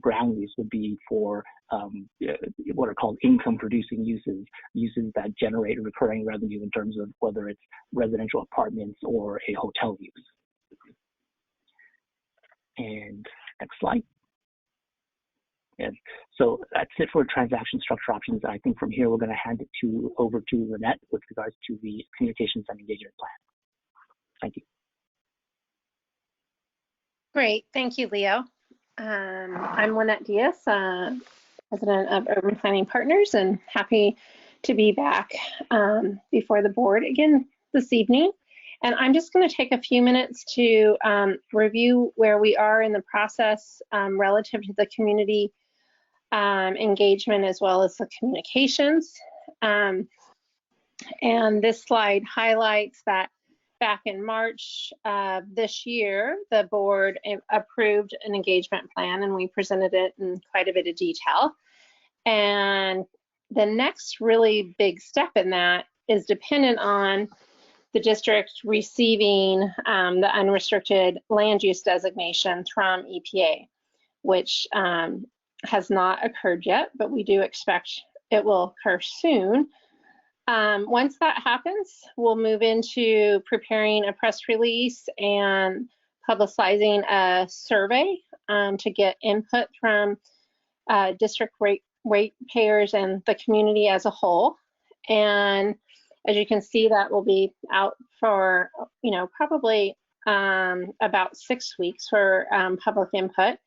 ground leased would be for what are called income producing uses that generate recurring revenue in terms of whether it's residential apartments or a hotel use. And next slide. And so that's it for transaction structure options. I think from here, we're going to hand it over to Lynette with regards to the communications and engagement plan. Thank you. Great. Thank you, Leo. I'm Lynette Diaz, President of Urban Planning Partners, and happy to be back before the board again this evening. And I'm just going to take a few minutes to review where we are in the process relative to the community engagement as well as the communications. And this slide highlights that back in March of this year, the board approved an engagement plan and we presented it in quite a bit of detail. And the next really big step in that is dependent on the district receiving the unrestricted land use designation from EPA, which has not occurred yet, but we do expect it will occur soon. Once that happens, we'll move into preparing a press release and publicizing a survey to get input from district ratepayers and the community as a whole. And as you can see, that will be out for, probably about 6 weeks for public input.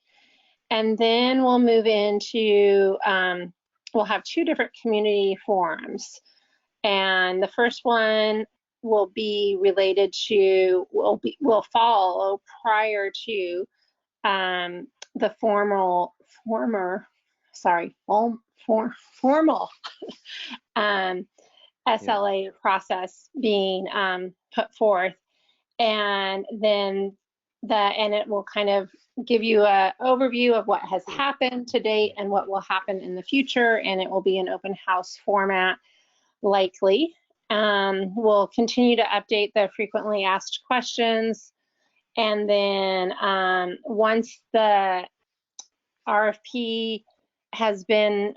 And then we'll move into, we'll have 2 different community forums. And the first one will be related to, will follow prior to the formal SLA process being put forth. And then it will kind of give you an overview of what has happened to date and what will happen in the future. And it will be an open house format, likely. We'll continue to update the frequently asked questions. And then once the RFQ has been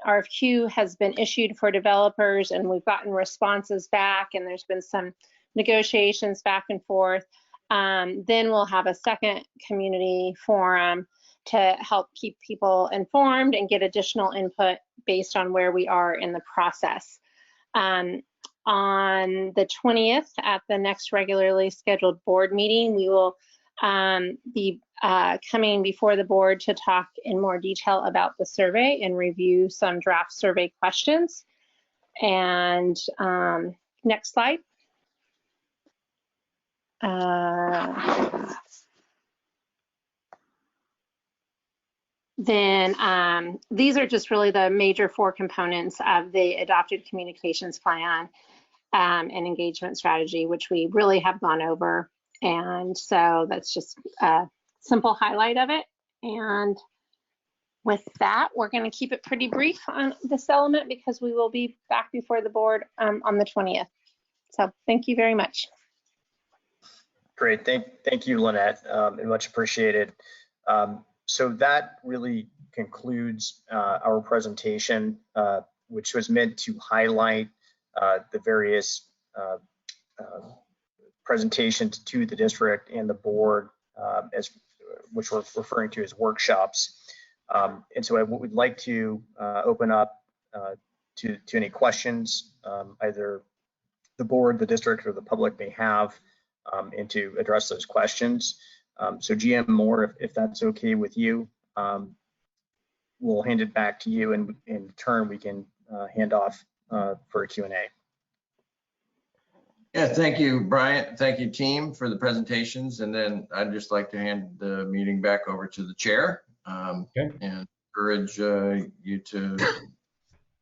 issued for developers and we've gotten responses back and there's been some negotiations back and forth, then we'll have a second community forum to help keep people informed and get additional input based on where we are in the process. On the 20th, at the next regularly scheduled board meeting, we will be coming before the board to talk in more detail about the survey and review some draft survey questions. And next slide. Then these are just really the major 4 components of the adopted communications plan and engagement strategy, which we really have gone over. And so that's just a simple highlight of it. And with that, we're going to keep it pretty brief on this element because we will be back before the board on the 20th. So thank you very much. Great, thank you, Lynette, and much appreciated. So that really concludes our presentation, which was meant to highlight the various presentations to the district and the board, which we're referring to as workshops. And so I would like to open up to any questions either the board, the district, or the public may have, and to address those questions. So GM Moore, if that's okay with you, we'll hand it back to you, and in turn we can hand off for a Q&A. Yeah, thank you, Brian. Thank you, team, for the presentations. And then I'd just like to hand the meeting back over to the chair and encourage you to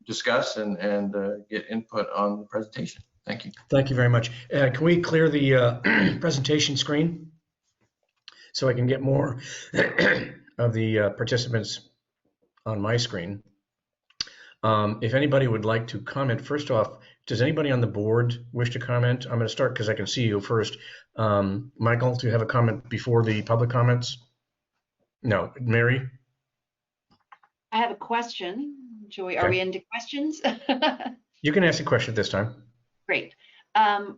discuss and get input on the presentation. Thank you. Thank you very much. Can we clear the presentation screen so I can get more of the participants on my screen? If anybody would like to comment, first off, does anybody on the board wish to comment? I'm going to start because I can see you first. Michael, do you have a comment before the public comments? No. Mary? I have a question. Joey, are we into questions? You can ask a question this time. Great.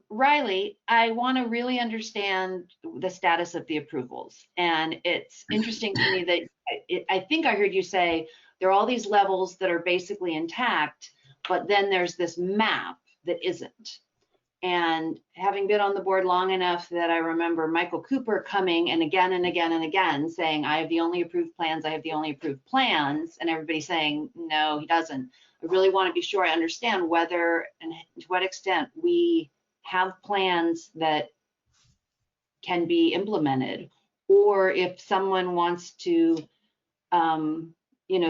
Riley, I want to really understand the status of the approvals. And it's interesting to me that I think I heard you say there are all these levels that are basically intact, but then there's this map that isn't. And having been on the board long enough that I remember Michael Cooper coming and again and again and again saying, I have the only approved plans, I have the only approved plans, and everybody saying, no, he doesn't. I really want to be sure I understand whether and to what extent we have plans that can be implemented, or if someone wants to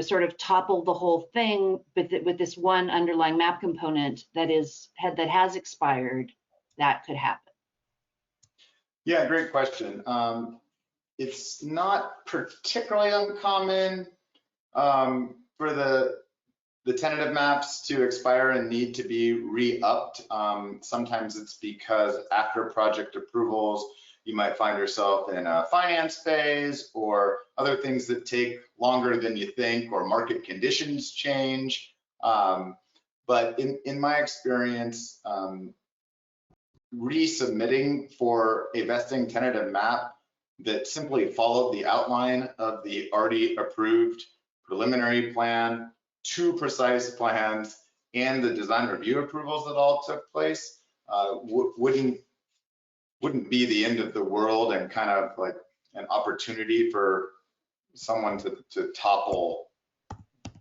sort of topple the whole thing, but with this one underlying map component that has expired, that could happen. Yeah, great question. It's not particularly uncommon for the tentative maps to expire and need to be re-upped. Sometimes it's because after project approvals, you might find yourself in a finance phase or other things that take longer than you think, or market conditions change. But in my experience, resubmitting for a vesting tentative map that simply followed the outline of the already approved preliminary plan, 2 precise plans, and the design review approvals that all took place wouldn't be the end of the world, and kind of like an opportunity for someone to topple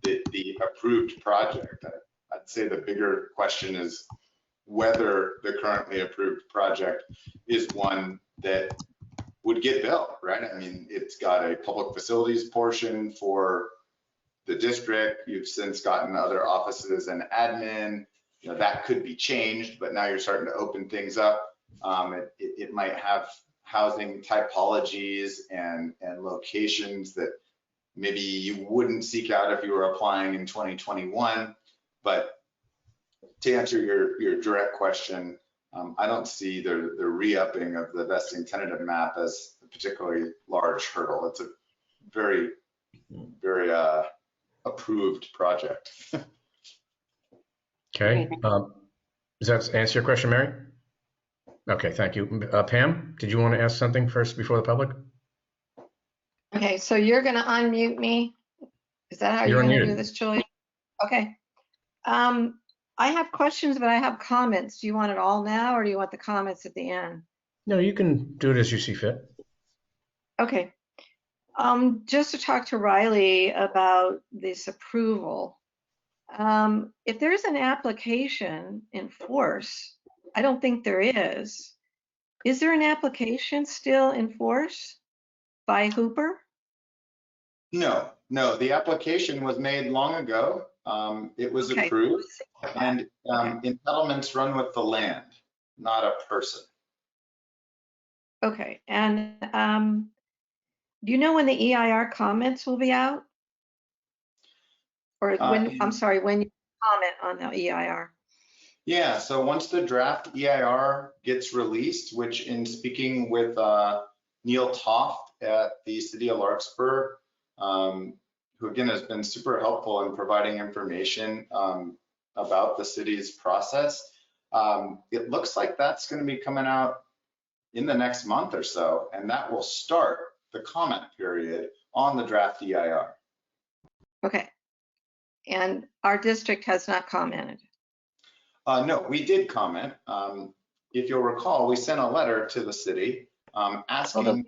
the approved project. I'd say the bigger question is whether the currently approved project is one that would get built, right? I mean, it's got a public facilities portion for the district. You've since gotten other offices and admin. You know, that could be changed, but now you're starting to open things up. It might have housing typologies and locations that maybe you wouldn't seek out if you were applying in 2021. But to answer your direct question, I don't see the re-upping of the vesting tentative map as a particularly large hurdle. It's a very, very approved project. Okay. Does that answer your question, Mary? Okay, thank you. Pam, did you want to ask something first before the public? Okay, so you're going to unmute me. Is that how you're going to do this, Julia? Okay. I have questions, but I have comments. Do you want it all now, or do you want the comments at the end? No, you can do it as you see fit. Okay. Just to talk to Riley about this approval. If there's an application in force, I don't think there is. Is there an application still in force by Hooper? No, the application was made long ago. It was approved, and entitlements run with the land, not a person. Okay, and do you know when the EIR comments will be out? Or when, I'm sorry, when you comment on the EIR? Yeah, so once the draft EIR gets released, which in speaking with Neil Toft at the city of Larkspur, who again has been super helpful in providing information about the city's process, it looks like that's going to be coming out in the next month or so, and that will start the comment period on the draft EIR. Okay, and our district has not commented. No, we did comment. If you'll recall, we sent a letter to the city asking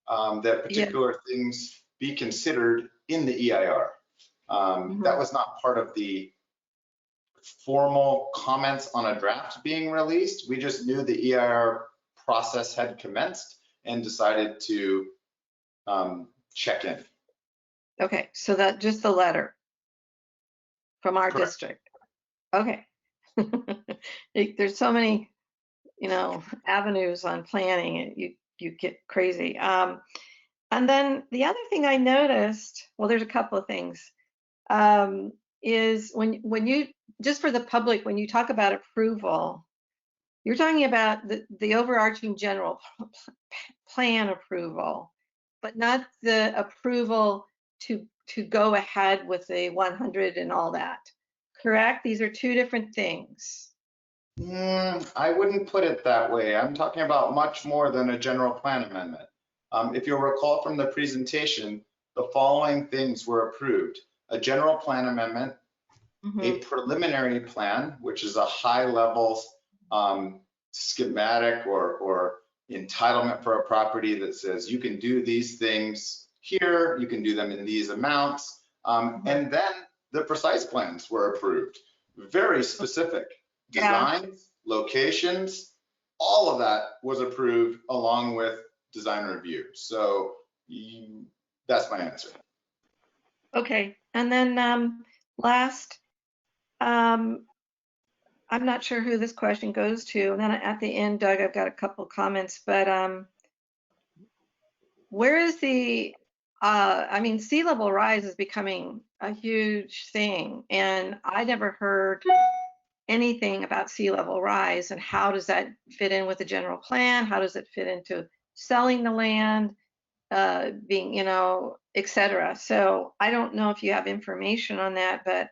that particular things be considered in the EIR. That was not part of the formal comments on a draft being released. We just knew the EIR process had commenced and decided to check in. Okay, so that just the letter from our district. Okay. There's so many, avenues on planning. You get crazy. And then the other thing I noticed, well, there's a couple of things, is when you, just for the public, when you talk about approval, you're talking about the overarching general plan approval, but not the approval to go ahead with the 100 and all that. Correct? These are two different things. I wouldn't put it that way. I'm talking about much more than a general plan amendment. If you'll recall from the presentation, the following things were approved: a general plan amendment, a preliminary plan, which is a high level schematic or entitlement for a property that says you can do these things here, you can do them in these amounts, and then the precise plans were approved. Very specific designs, locations, all of that was approved along with design review. So that's my answer. Okay, and then last, I'm not sure who this question goes to. And then at the end, Doug, I've got a couple comments, but where is the, sea level rise is becoming a huge thing. And I never heard anything about sea level rise, and how does that fit in with the general plan? How does it fit into selling the land, being, et cetera. So I don't know if you have information on that, but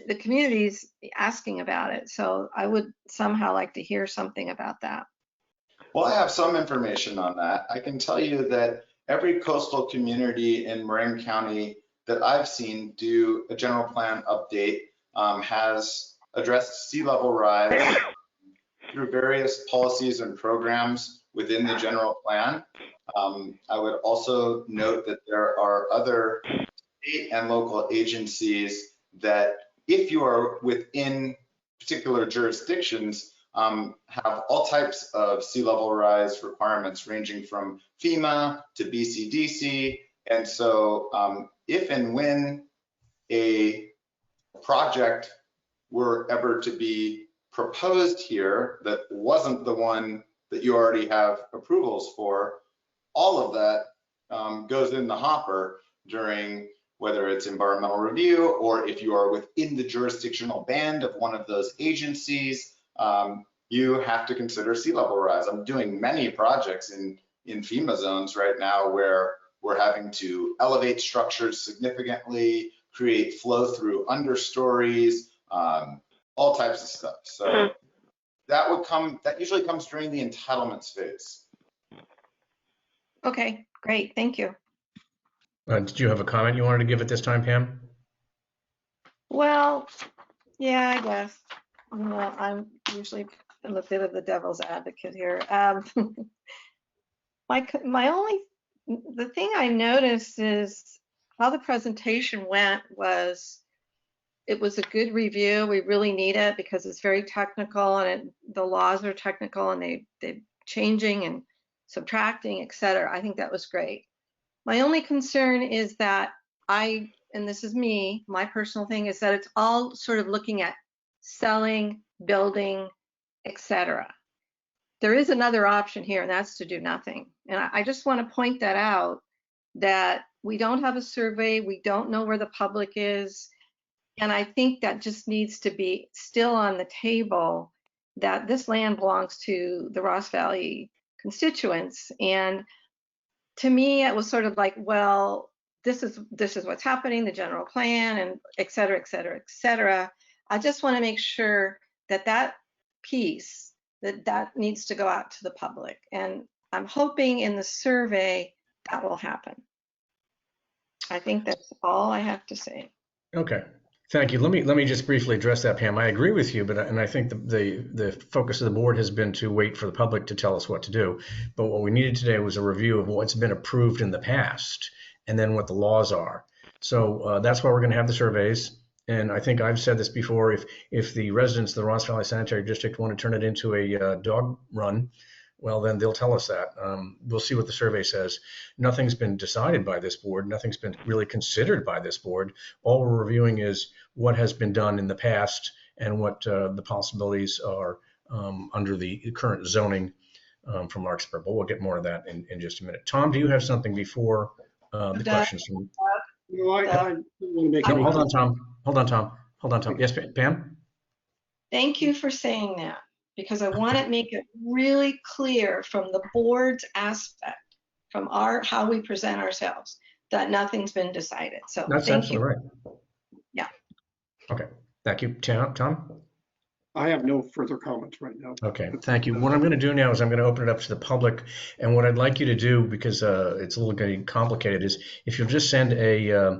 the community's asking about it. So I would somehow like to hear something about that. Well, I have some information on that. I can tell you that every coastal community in Marin County that I've seen do a general plan update has addressed sea level rise through various policies and programs within the general plan. I would also note that there are other state and local agencies that, if you are within particular jurisdictions, have all types of sea level rise requirements ranging from FEMA to BCDC. And so if and when a project were ever to be proposed here that wasn't the one that you already have approvals for, all of that goes in the hopper during whether it's environmental review or if you are within the jurisdictional band of one of those agencies, you have to consider sea level rise. I'm doing many projects in FEMA zones right now where we're having to elevate structures significantly, create flow through understories, all types of stuff. So that usually comes during the entitlements phase. Okay, great, thank you. Did you have a comment you wanted to give at this time, Pam? Well, yeah, I guess. I'm usually a bit of the devil's advocate here. The thing I noticed is how the presentation went was, it was a good review. We really need it because it's very technical and the laws are technical and they're changing and subtracting, et cetera. I think that was great. My only concern is that and this is me, my personal thing is that it's all sort of looking at selling, building, et cetera. There is another option here, and that's to do nothing. And I just want to point that out, that we don't have a survey, we don't know where the public is. And I think that just needs to be still on the table, that this land belongs to the Ross Valley constituents. And to me, it was sort of like, well, this is what's happening, the general plan, and et cetera, et cetera, et cetera. I just want to make sure that that piece, that needs to go out to the public. And I'm hoping in the survey that will happen. I think that's all I have to say. Okay. Thank you. Let me just briefly address that, Pam. I agree with you, and I think the focus of the board has been to wait for the public to tell us what to do. But what we needed today was a review of what's been approved in the past and then what the laws are. So that's why we're going to have the surveys. And I think I've said this before, if the residents of the Ross Valley Sanitary District want to turn it into a dog run, well, then they'll tell us that. We'll see what the survey says. Nothing's been decided by this board. Nothing's been really considered by this board. All we're reviewing is what has been done in the past and what the possibilities are under the current zoning from Larkspur. But we'll get more of that in just a minute. Tom, do you have something before the questions? No, I want to make no, hold on, Tom. Hold on, Tom. Hold on, Tom. Yes, Pam? Thank you for saying that, because I want to make it really clear from the board's aspect, from how we present ourselves, that nothing's been decided. So that's thank absolutely you. Right. Yeah. Okay. Thank you, Tom. I have no further comments right now. Okay, thank you. What I'm going to do now is I'm going to open it up to the public, and what I'd like you to do, because it's a little getting complicated, is if you'll just send a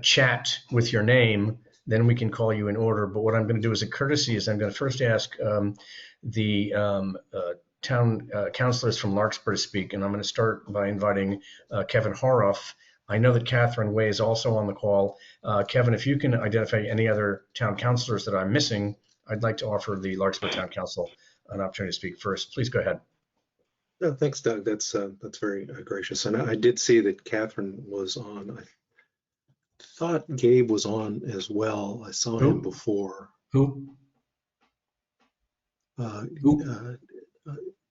chat with your name, then we can call you in order. But what I'm going to do as a courtesy is I'm going to first ask the town councilors from Larkspur to speak, and I'm going to start by inviting Kevin Horoff. I know that Catherine Way is also on the call. Kevin, if you can identify any other town councilors that I'm missing, I'd like to offer the Larkspur Town Council an opportunity to speak first. Please go ahead. No, thanks, Doug. That's very gracious. And I did see that Catherine was on. I thought Gabe was on as well. I saw him before. Who? One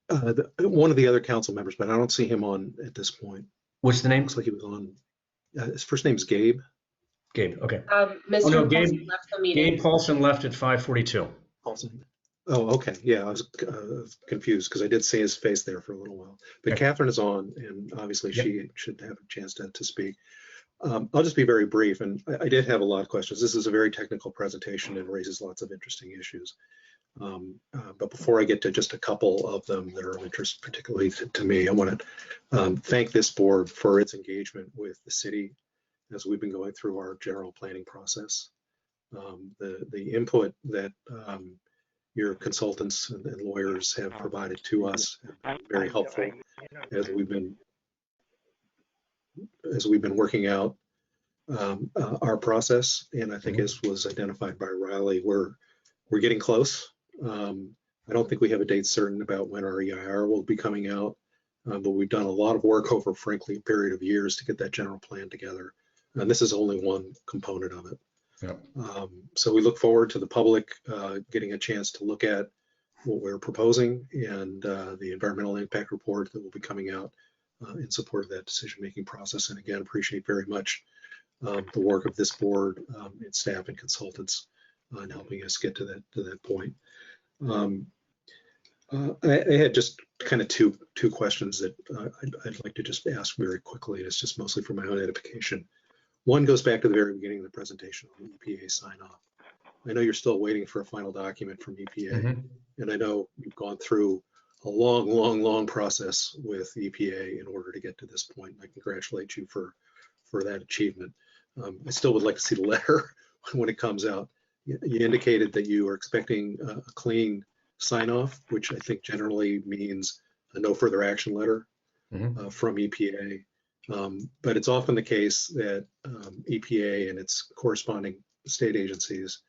of the other council members, but I don't see him on at this point. What's the name? Looks like he was on. His first name is Gabe. Gabe, okay. Mr. Oh, no, Paulson left the meeting. Gabe Paulson left at 5:42. Paulson. Oh, okay. Yeah, I was confused because I did see his face there for a little while. But Okay. Catherine is on, and obviously Yep. she should have a chance to speak. I'll just be very brief, and I did have a lot of questions. This is a very technical presentation and raises lots of interesting issues. But before I get to just a couple of them that are of interest, particularly to me, I want to thank this board for its engagement with the city as we've been going through our general planning process. The input that your consultants and lawyers have provided to us have been very helpful as we've been working out our process. And I think as was identified by Riley, we're getting close. I don't think we have a date certain about when our EIR will be coming out, but we've done a lot of work over, frankly, a period of years to get that general plan together. And this is only one component of it. Yep. So we look forward to the public getting a chance to look at what we're proposing and the environmental impact report that will be coming out in support of that decision-making process. And again, appreciate very much the work of this board and staff and consultants in helping us get to that point. I had just kind of two questions that I'd like to just ask very quickly. It's just mostly for my own edification. One goes back to the very beginning of the presentation on the EPA sign-off. I know you're still waiting for a final document from EPA, and I know you've gone through a long process with EPA in order to get to this point. I congratulate you for that achievement. I still would like to see the letter when it comes out. You indicated that you are expecting a clean sign-off, which I think generally means a no further action letter from EPA. But it's often the case that EPA and its corresponding state agencies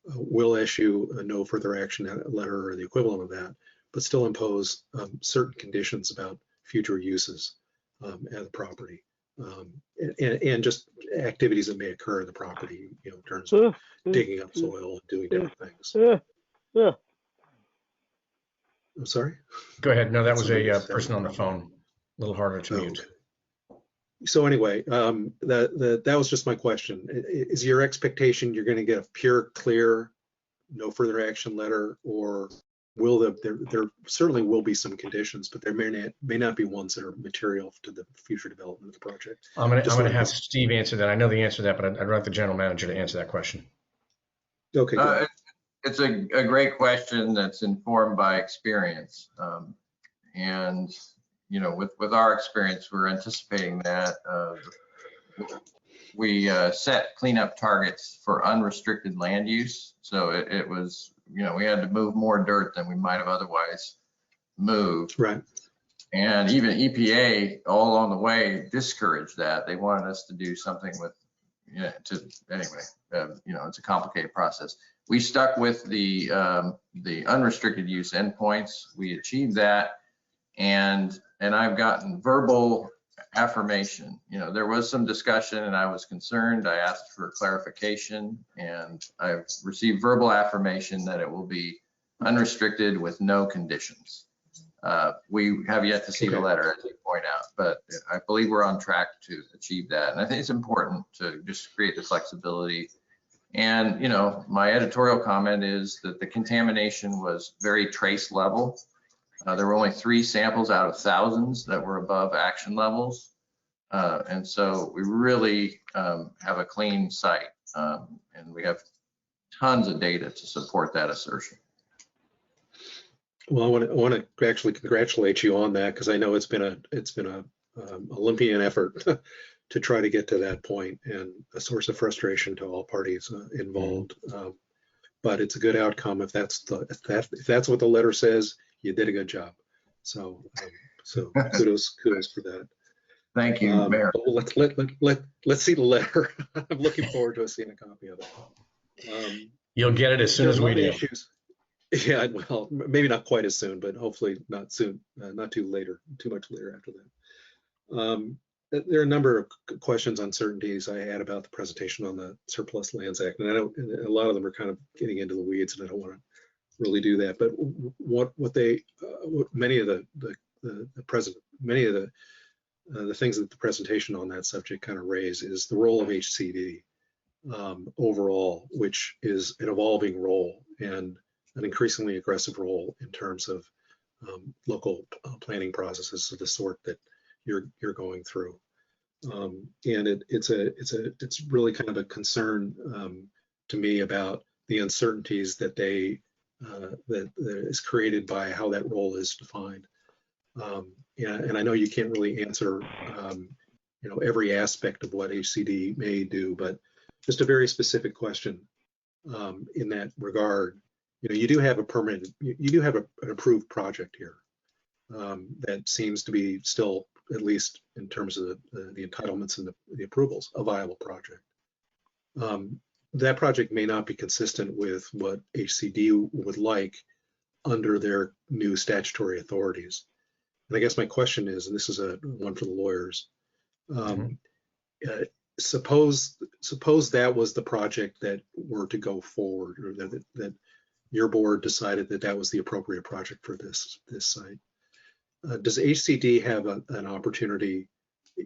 will issue a no further action letter or the equivalent of that, but still impose certain conditions about future uses at the property and just activities that may occur in the property, in terms of digging up soil and doing different things. I'm sorry? Go ahead. No, that was a person on the phone. A little harder to mute. Okay. So anyway, that was just my question. Is your expectation you're going to get a pure, clear, no further action letter, or will there certainly will be some conditions, but there may not be ones that are material to the future development of the project? I'm going to have Steve answer that. I know the answer to that, but I'd like the general manager to answer that question. Okay. It's a great question that's informed by experience, and with our experience, we're anticipating that we set cleanup targets for unrestricted land use. So it was, we had to move more dirt than we might have otherwise moved. Right. And even EPA all along the way discouraged that. They wanted us to do something with, it's a complicated process. We stuck with the unrestricted use endpoints. We achieved that. And I've gotten verbal affirmation. There was some discussion and I was concerned. I asked for clarification and I've received verbal affirmation that it will be unrestricted with no conditions. We have yet to see the letter, as you point out, but I believe we're on track to achieve that. And I think it's important to just create the flexibility. And, my editorial comment is that the contamination was very trace level. There were only 3 samples out of thousands that were above action levels. And so we really have a clean site, and we have tons of data to support that assertion. Well, I want to actually congratulate you on that, because I know it's been a Olympian effort to try to get to that point, and a source of frustration to all parties involved. But it's a good outcome if that's what the letter says. You did a good job. So kudos for that. Thank you, Mayor. Let's see the letter. I'm looking forward to seeing a copy of it. You'll get it as soon as we do. Yeah, well, maybe not quite as soon, but hopefully not soon, not too much later after that. There are a number of questions, uncertainties I had about the presentation on the Surplus Lands Act, and a lot of them are kind of getting into the weeds, and I don't want to really do that. But many of the things that the presentation on that subject kind of raise is the role of HCD overall, which is an evolving role, and an increasingly aggressive role in terms of local planning processes of the sort that you're going through. And it's really kind of a concern to me about the uncertainties that that is created by how that role is defined. And I know you can't really answer every aspect of what HCD may do, but just a very specific question in that regard. You do have an approved project here that seems to be still, at least in terms of the entitlements and the approvals, a viable project. That project may not be consistent with what HCD would like under their new statutory authorities. And I guess my question is, and this is one for the lawyers, suppose that was the project that were to go forward, or that your board decided that was the appropriate project for this site. Does HCD have an opportunity,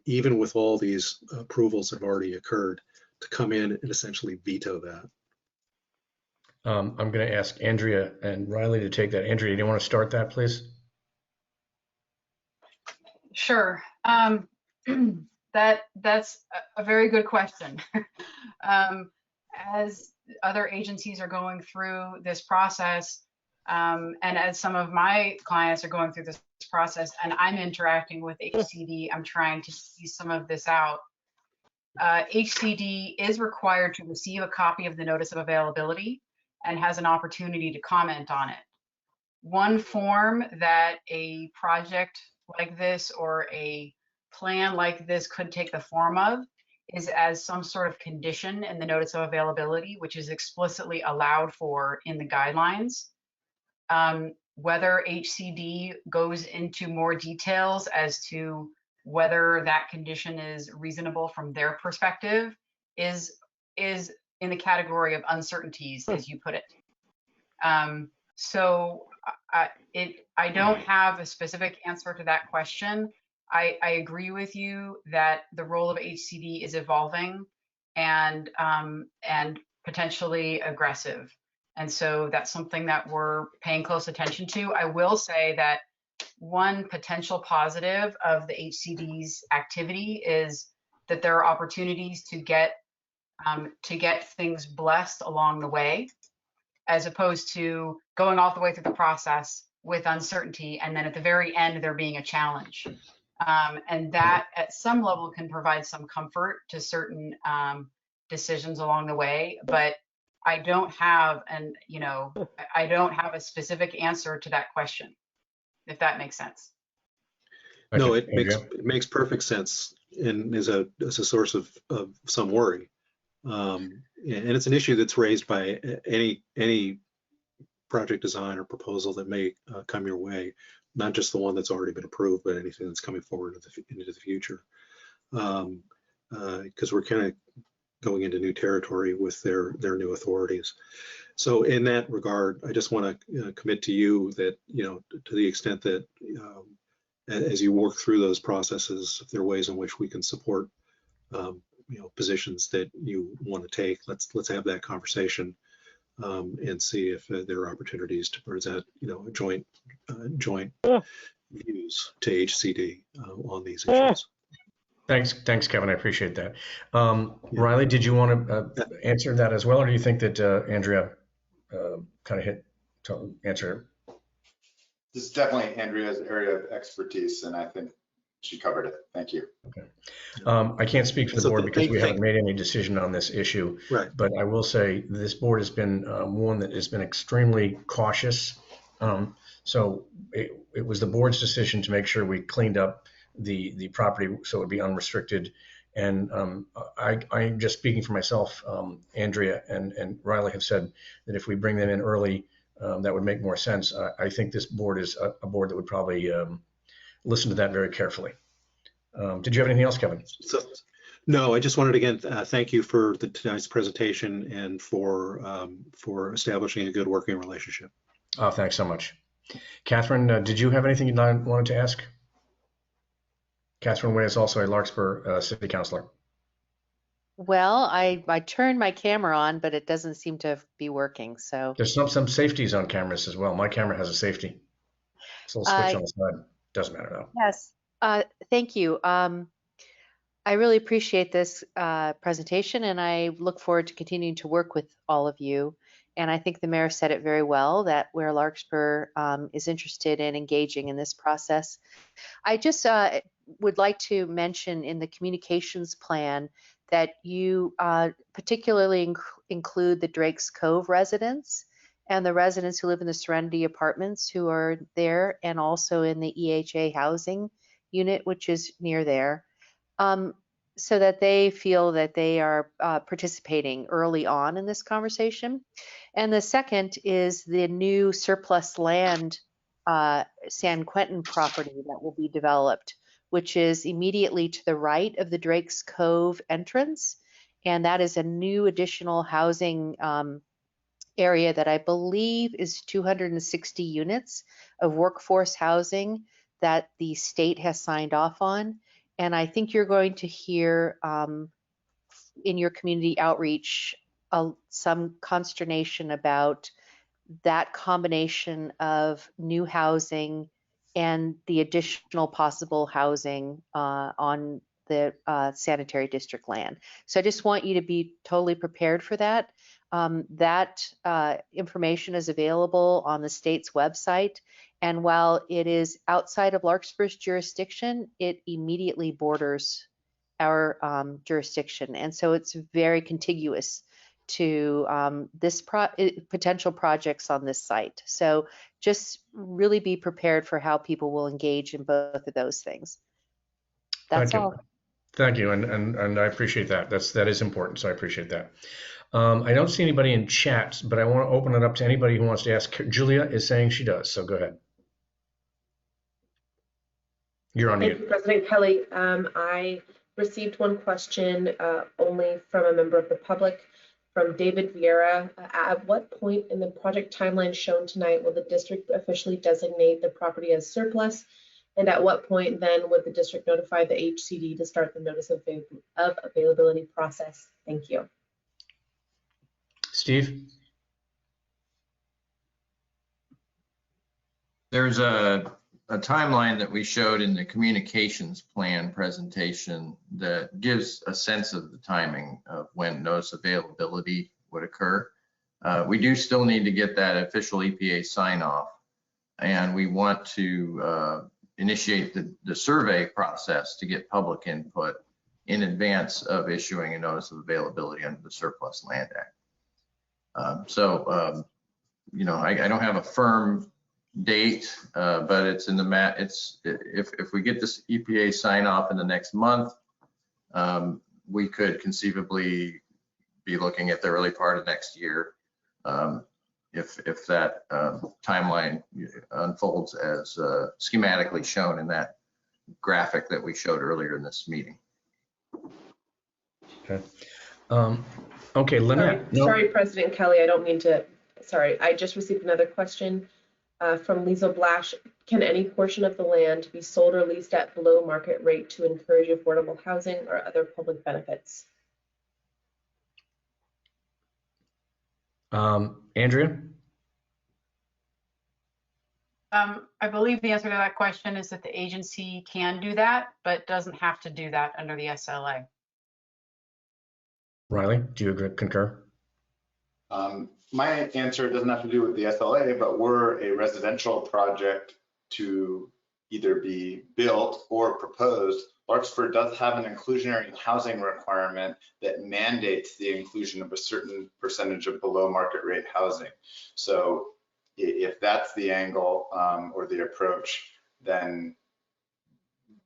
even with all these approvals that have already occurred, to come in and essentially veto that? I'm going to ask Andrea and Riley to take that. Andrea, do you want to start that, please? Sure. That's a very good question. As other agencies are going through this process, and as some of my clients are going through this process, and I'm interacting with HCD, I'm trying to see some of this out. HCD is required to receive a copy of the notice of availability and has an opportunity to comment on it. One form that a project like this or a plan like this could take the form of is as some sort of condition in the notice of availability, which is explicitly allowed for in the guidelines. Whether HCD goes into more details as to whether that condition is reasonable from their perspective is in the category of uncertainties, as you put it. So I don't have a specific answer to that question. I agree with you that the role of HCD is evolving and potentially aggressive. And so that's something that we're paying close attention to. I will say that one potential positive of the HCD's activity is that there are opportunities to get things blessed along the way, as opposed to going all the way through the process with uncertainty and then at the very end there being a challenge. And that at some level can provide some comfort to certain decisions along the way, but I don't have a specific answer to that question, if that makes sense. No, it makes perfect sense, and is a source of some worry. And it's an issue that's raised by any project design or proposal that may come your way, not just the one that's already been approved, but anything that's coming forward into the future. Because we're kind of going into new territory with their new authorities. So in that regard, I just want to commit to you that, to the extent that as you work through those processes, if there are ways in which we can support positions that you want to take, let's have that conversation and see if there are opportunities to present joint views to HCD on these issues. Thanks, Kevin. I appreciate that. Riley, did you want to answer that as well, or do you think that Andrea kind of hit to answer? This is definitely Andrea's area of expertise, and I think she covered it. Thank you. Okay. I can't speak for the board because we haven't made any decision on this issue. Right. But I will say this board has been one that has been extremely cautious. So it was the board's decision to make sure we cleaned up the property so it would be unrestricted. And I'm just speaking for myself. Andrea and Riley have said that if we bring them in early, that would make more sense. I think this board is a board that would probably listen to that very carefully. Did you have anything else, Kevin? No, I just wanted to again thank you for tonight's presentation and for establishing a good working relationship. Oh, thanks so much. Catherine, did you have anything you wanted to ask? Catherine Way is also a Larkspur city councilor. Well, I turned my camera on, but it doesn't seem to be working. So There's some safeties on cameras as well. My camera has a safety. It's a little switch on the side. Doesn't matter though. yes, thank you. I really appreciate this presentation, and I look forward to continuing to work with all of you. And I think the mayor said it very well, that where Larkspur is interested in engaging in this process. I just would like to mention in the communications plan that you particularly include the Drake's Cove residents and the residents who live in the Serenity Apartments who are there, and also in the EHA housing unit, which is near there, so that they feel that they are participating early on in this conversation. And the second is the new surplus land San Quentin property that will be developed, which is immediately to the right of the Drake's Cove entrance. And that is a new additional housing area that I believe is 260 units of workforce housing that the state has signed off on. And I think you're going to hear in your community outreach some consternation about that combination of new housing and the additional possible housing on the sanitary district land. So I just want you to be totally prepared for that. That information is available on the state's website. And while it is outside of Larkspur's jurisdiction, it immediately borders our jurisdiction. And so it's very contiguous to this potential projects on this site. So just really be prepared for how people will engage in both of those things. That's all. Thank you, and I appreciate that. That is important, so I appreciate that. I don't see anybody in chat, but I want to open it up to anybody who wants to ask. Julia is saying she does, so go ahead. You're on mute. Thank you, President Kelly. I received one question only from a member of the public, from David Vieira. At what point in the project timeline shown tonight will the district officially designate the property as surplus? And at what point then would the district notify the HCD to start the notice of availability process? Thank you. Steve? There's a timeline that we showed in the communications plan presentation that gives a sense of the timing of when notice availability would occur. We do still need to get that official EPA sign off, and we want to initiate the survey process to get public input in advance of issuing a notice of availability under the Surplus Land Act. You know, I don't have a firm date, but it's in the if we get this EPA sign off in the next month, we could conceivably be looking at the early part of next year, if that timeline unfolds as schematically shown in that graphic that we showed earlier in this meeting. Okay. Okay, Lynette. Sorry, President Kelly, I don't mean to, sorry, I just received another question from Lisa Blash. Can any portion of the land be sold or leased at below market rate to encourage affordable housing or other public benefits? Andrea? I believe the answer to that question is that the agency can do that, but doesn't have to do that under the SLA. Riley, do you concur? My answer doesn't have to do with the SLA, but we're a residential project to either be built or proposed. Larkspur does have an inclusionary housing requirement that mandates the inclusion of a certain percentage of below market rate housing. So if that's the angle or the approach, then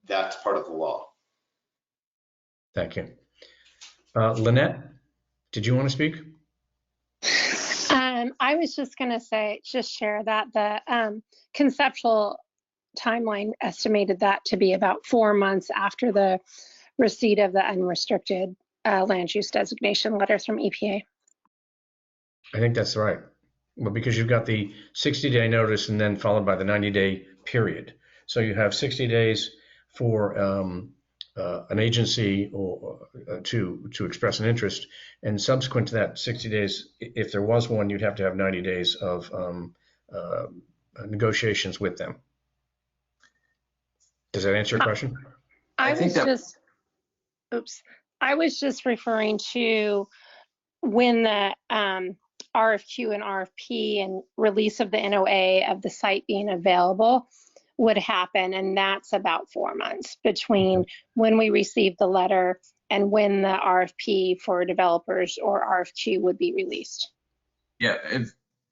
that's part of the law. Thank you. Lynette, did you want to speak? I was just going to say, just share that the conceptual timeline estimated that to be about 4 months after the receipt of the unrestricted land use designation letters from EPA. I think that's right. Well, because you've got the 60-day notice and then followed by the 90-day period. So you have 60 days for an agency or to express an interest, and subsequent to that 60 days, if there was one, you'd have to have 90 days of negotiations with them. Does that answer your question? I was just referring to when the RFQ and RFP and release of the NOA of the site being available would happen, and that's about 4 months between when we receive the letter and when the RFP for developers or RFQ would be released. Yeah,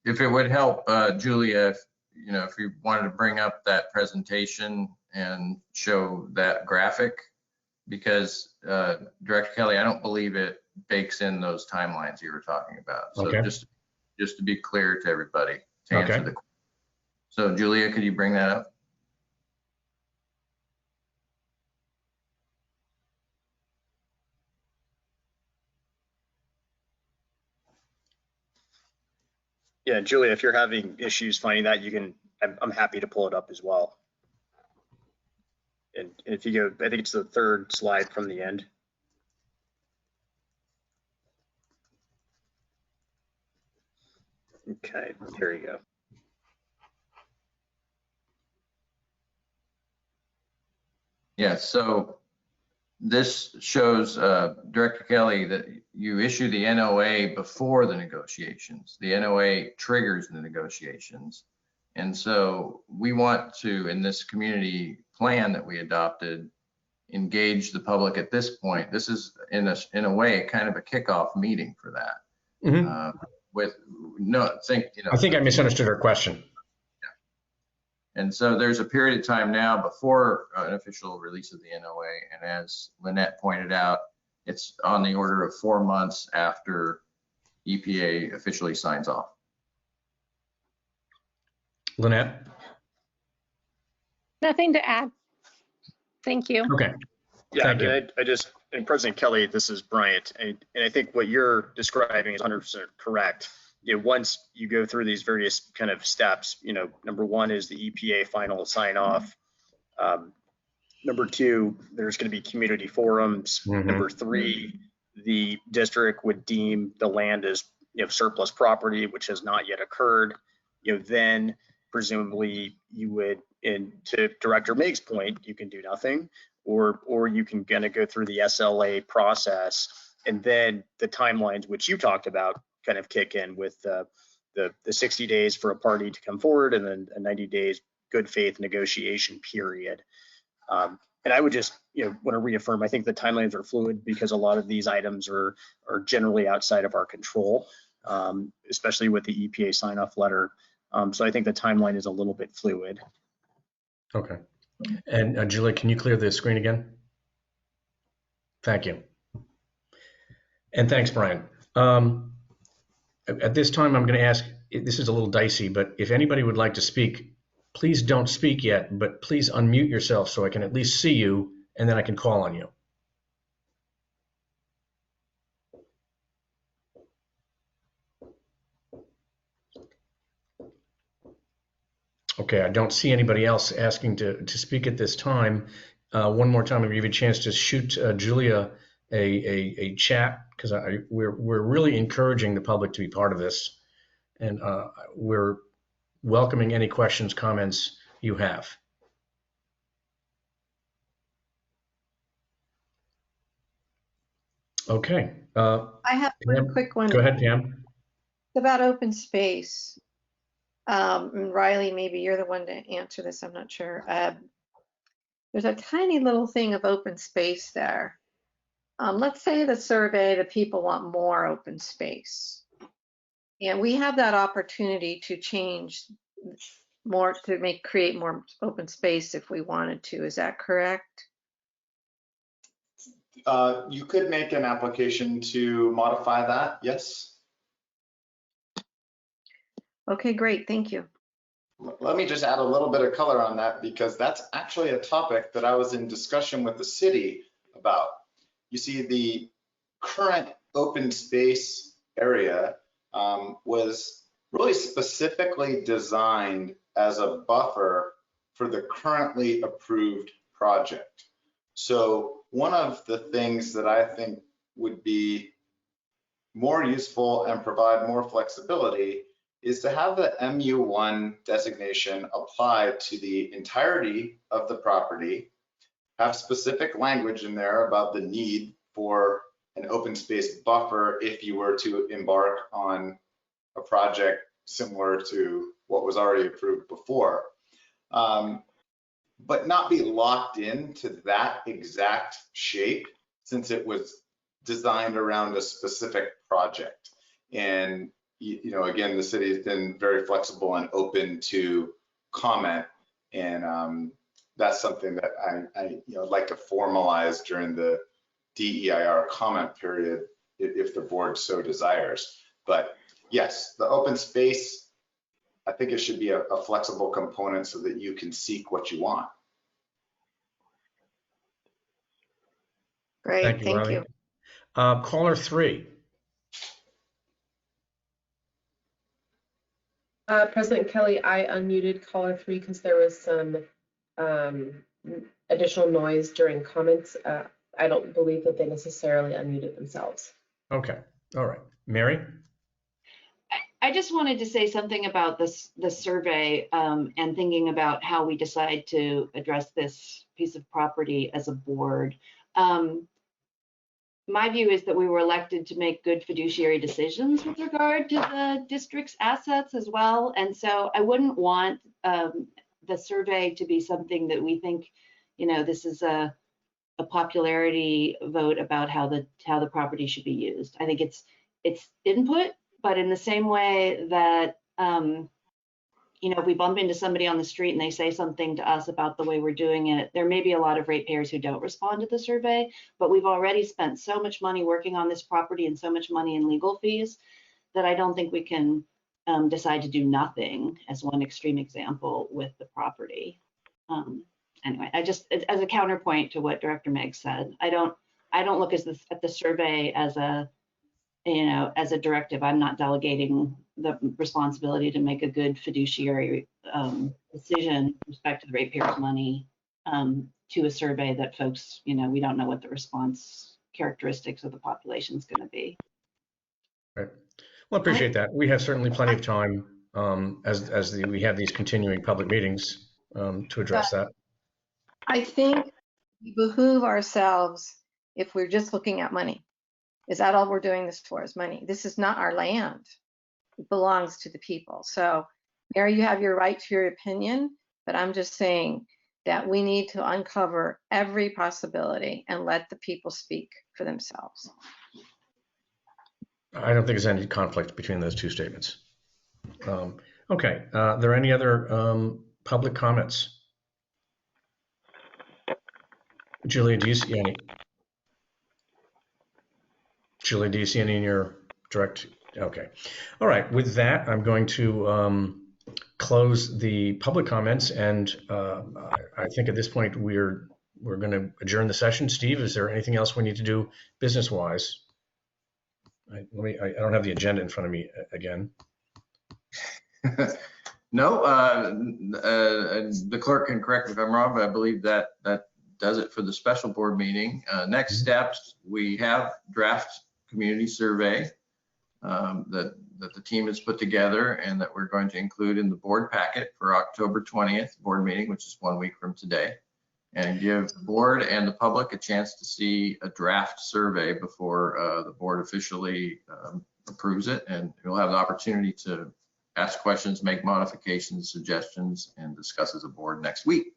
if it would help, Julia, if you wanted to bring up that presentation and show that graphic, because Director Kelly, I don't believe it bakes in those timelines you were talking about. So just to be clear to everybody to answer the question. So Julia, could you bring that up? Yeah, Julia, if you're having issues finding that, I'm happy to pull it up as well. And if you go, I think it's the third slide from the end. Okay, here you go. Yeah, so this shows, Director Kelly, that you issue the NOA before the negotiations. The NOA triggers the negotiations. And so we want to, in this community plan that we adopted, engage the public at this point. This is in a way kind of a kickoff meeting for that. I think I misunderstood her question. And so there's a period of time now before an official release of the NOA. And as Lynette pointed out, it's on the order of 4 months after EPA officially signs off. Lynette? Nothing to add. Thank you. Okay. Yeah, Thank you. And President Kelly, this is Bryant. And I think what you're describing is 100% correct. Once you go through these various kind of steps, number one is the EPA final sign off. Number two, there's going to be community forums. Number three, the district would deem the land as surplus property, which has not yet occurred. Then presumably you would, and to Director Meig's point, you can do nothing, or you can kind of go through the SLA process, and then the timelines which you talked about kind of kick in with the 60 days for a party to come forward, and then a 90 days good faith negotiation period. And I would just want to reaffirm, I think the timelines are fluid because a lot of these items are generally outside of our control, especially with the EPA sign-off letter. So I think the timeline is a little bit fluid. Okay. And Julie, can you clear the screen again? Thank you. And thanks, Brian. At this time, I'm going to ask, this is a little dicey, but if anybody would like to speak, please don't speak yet, but please unmute yourself so I can at least see you, and then I can call on you. Okay, I don't see anybody else asking to speak at this time. One more time, I'll give you a chance to shoot Julia a chat, because we're really encouraging the public to be part of this, and we're welcoming any questions, comments you have. Okay. I have one quick one. Go ahead, Pam. It's about open space. And Riley, maybe you're the one to answer this, I'm not sure. There's a tiny little thing of open space there. Let's say the survey, the people want more open space. And we have that opportunity to change more, to create more open space if we wanted to. Is that correct? You could make an application to modify that, yes. Okay, great, thank you. Let me just add a little bit of color on that, because that's actually a topic that I was in discussion with the city about. You see, the current open space area was really specifically designed as a buffer for the currently approved project. So one of the things that I think would be more useful and provide more flexibility is to have the MU1 designation applied to the entirety of the property, have specific language in there about the need for an open space buffer if you were to embark on a project similar to what was already approved before, but not be locked into that exact shape since it was designed around a specific project. And again, the city has been very flexible and open to comment, and that's something that I'd like to formalize during the DEIR comment period if the board so desires. But yes, the open space, I think it should be a flexible component so that you can seek what you want. Great, thank you. Caller 3. President Kelly, I unmuted caller 3 because there was some additional noise during comments. I don't believe that they necessarily unmuted themselves. Okay, all right. Mary? I just wanted to say something about the survey and thinking about how we decide to address this piece of property as a board. My view is that we were elected to make good fiduciary decisions with regard to the district's assets as well. And so I wouldn't want the survey to be something that we think, this is a popularity vote about how the property should be used. I think it's input, but in the same way that, if we bump into somebody on the street and they say something to us about the way we're doing it, there may be a lot of ratepayers who don't respond to the survey, but we've already spent so much money working on this property and so much money in legal fees that I don't think we can decide to do nothing as one extreme example with the property. Anyway, as a counterpoint to what Director Meg said, I don't look at the survey as a directive. I'm not delegating the responsibility to make a good fiduciary decision with respect to the ratepayers' money to a survey that folks, we don't know what the response characteristics of the population is going to be. Right. Well, I appreciate that. We have certainly plenty of time we have these continuing public meetings to address that. I think we behoove ourselves if we're just looking at money. Is that all we're doing this for, is money? This is not our land. It belongs to the people. So, Mary, you have your right to your opinion, but I'm just saying that we need to uncover every possibility and let the people speak for themselves. I don't think there's any conflict between those two statements. Okay, are there any other public comments? Julia, do you see any? Julie, do you see any in your direct? Okay. All right. With that, I'm going to close the public comments, and I think at this point we're going to adjourn the session. Steve, is there anything else we need to do business-wise? I don't have the agenda in front of me again. No, the clerk can correct me if I'm wrong, but I believe that does it for the special board meeting. Next steps, we have draft community survey that the team has put together and that we're going to include in the board packet for October 20th board meeting, which is 1 week from today, and give the board and the public a chance to see a draft survey before the board officially approves it. And we'll have the opportunity to ask questions, make modifications, suggestions, and discuss as a board next week.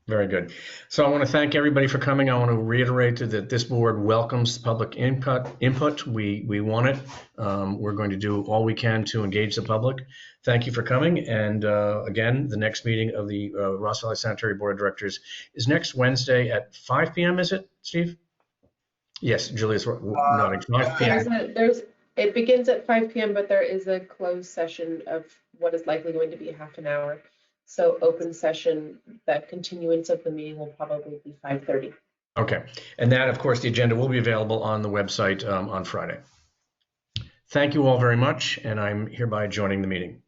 Very good. So I want to thank everybody for coming. I want to reiterate that this board welcomes public input. We want it. We're going to do all we can to engage the public. Thank you for coming. And again, the next meeting of the Ross Valley Sanitary Board of Directors is next Wednesday at 5 p.m. Is it, Steve? Yes, Julia's nodding. 5 p.m. It begins at 5 p.m., but there is a closed session of what is likely going to be half an hour. So open session, that continuance of the meeting will probably be 5:30. Okay. And that, of course, the agenda will be available on the website on Friday. Thank you all very much, and I'm hereby joining the meeting.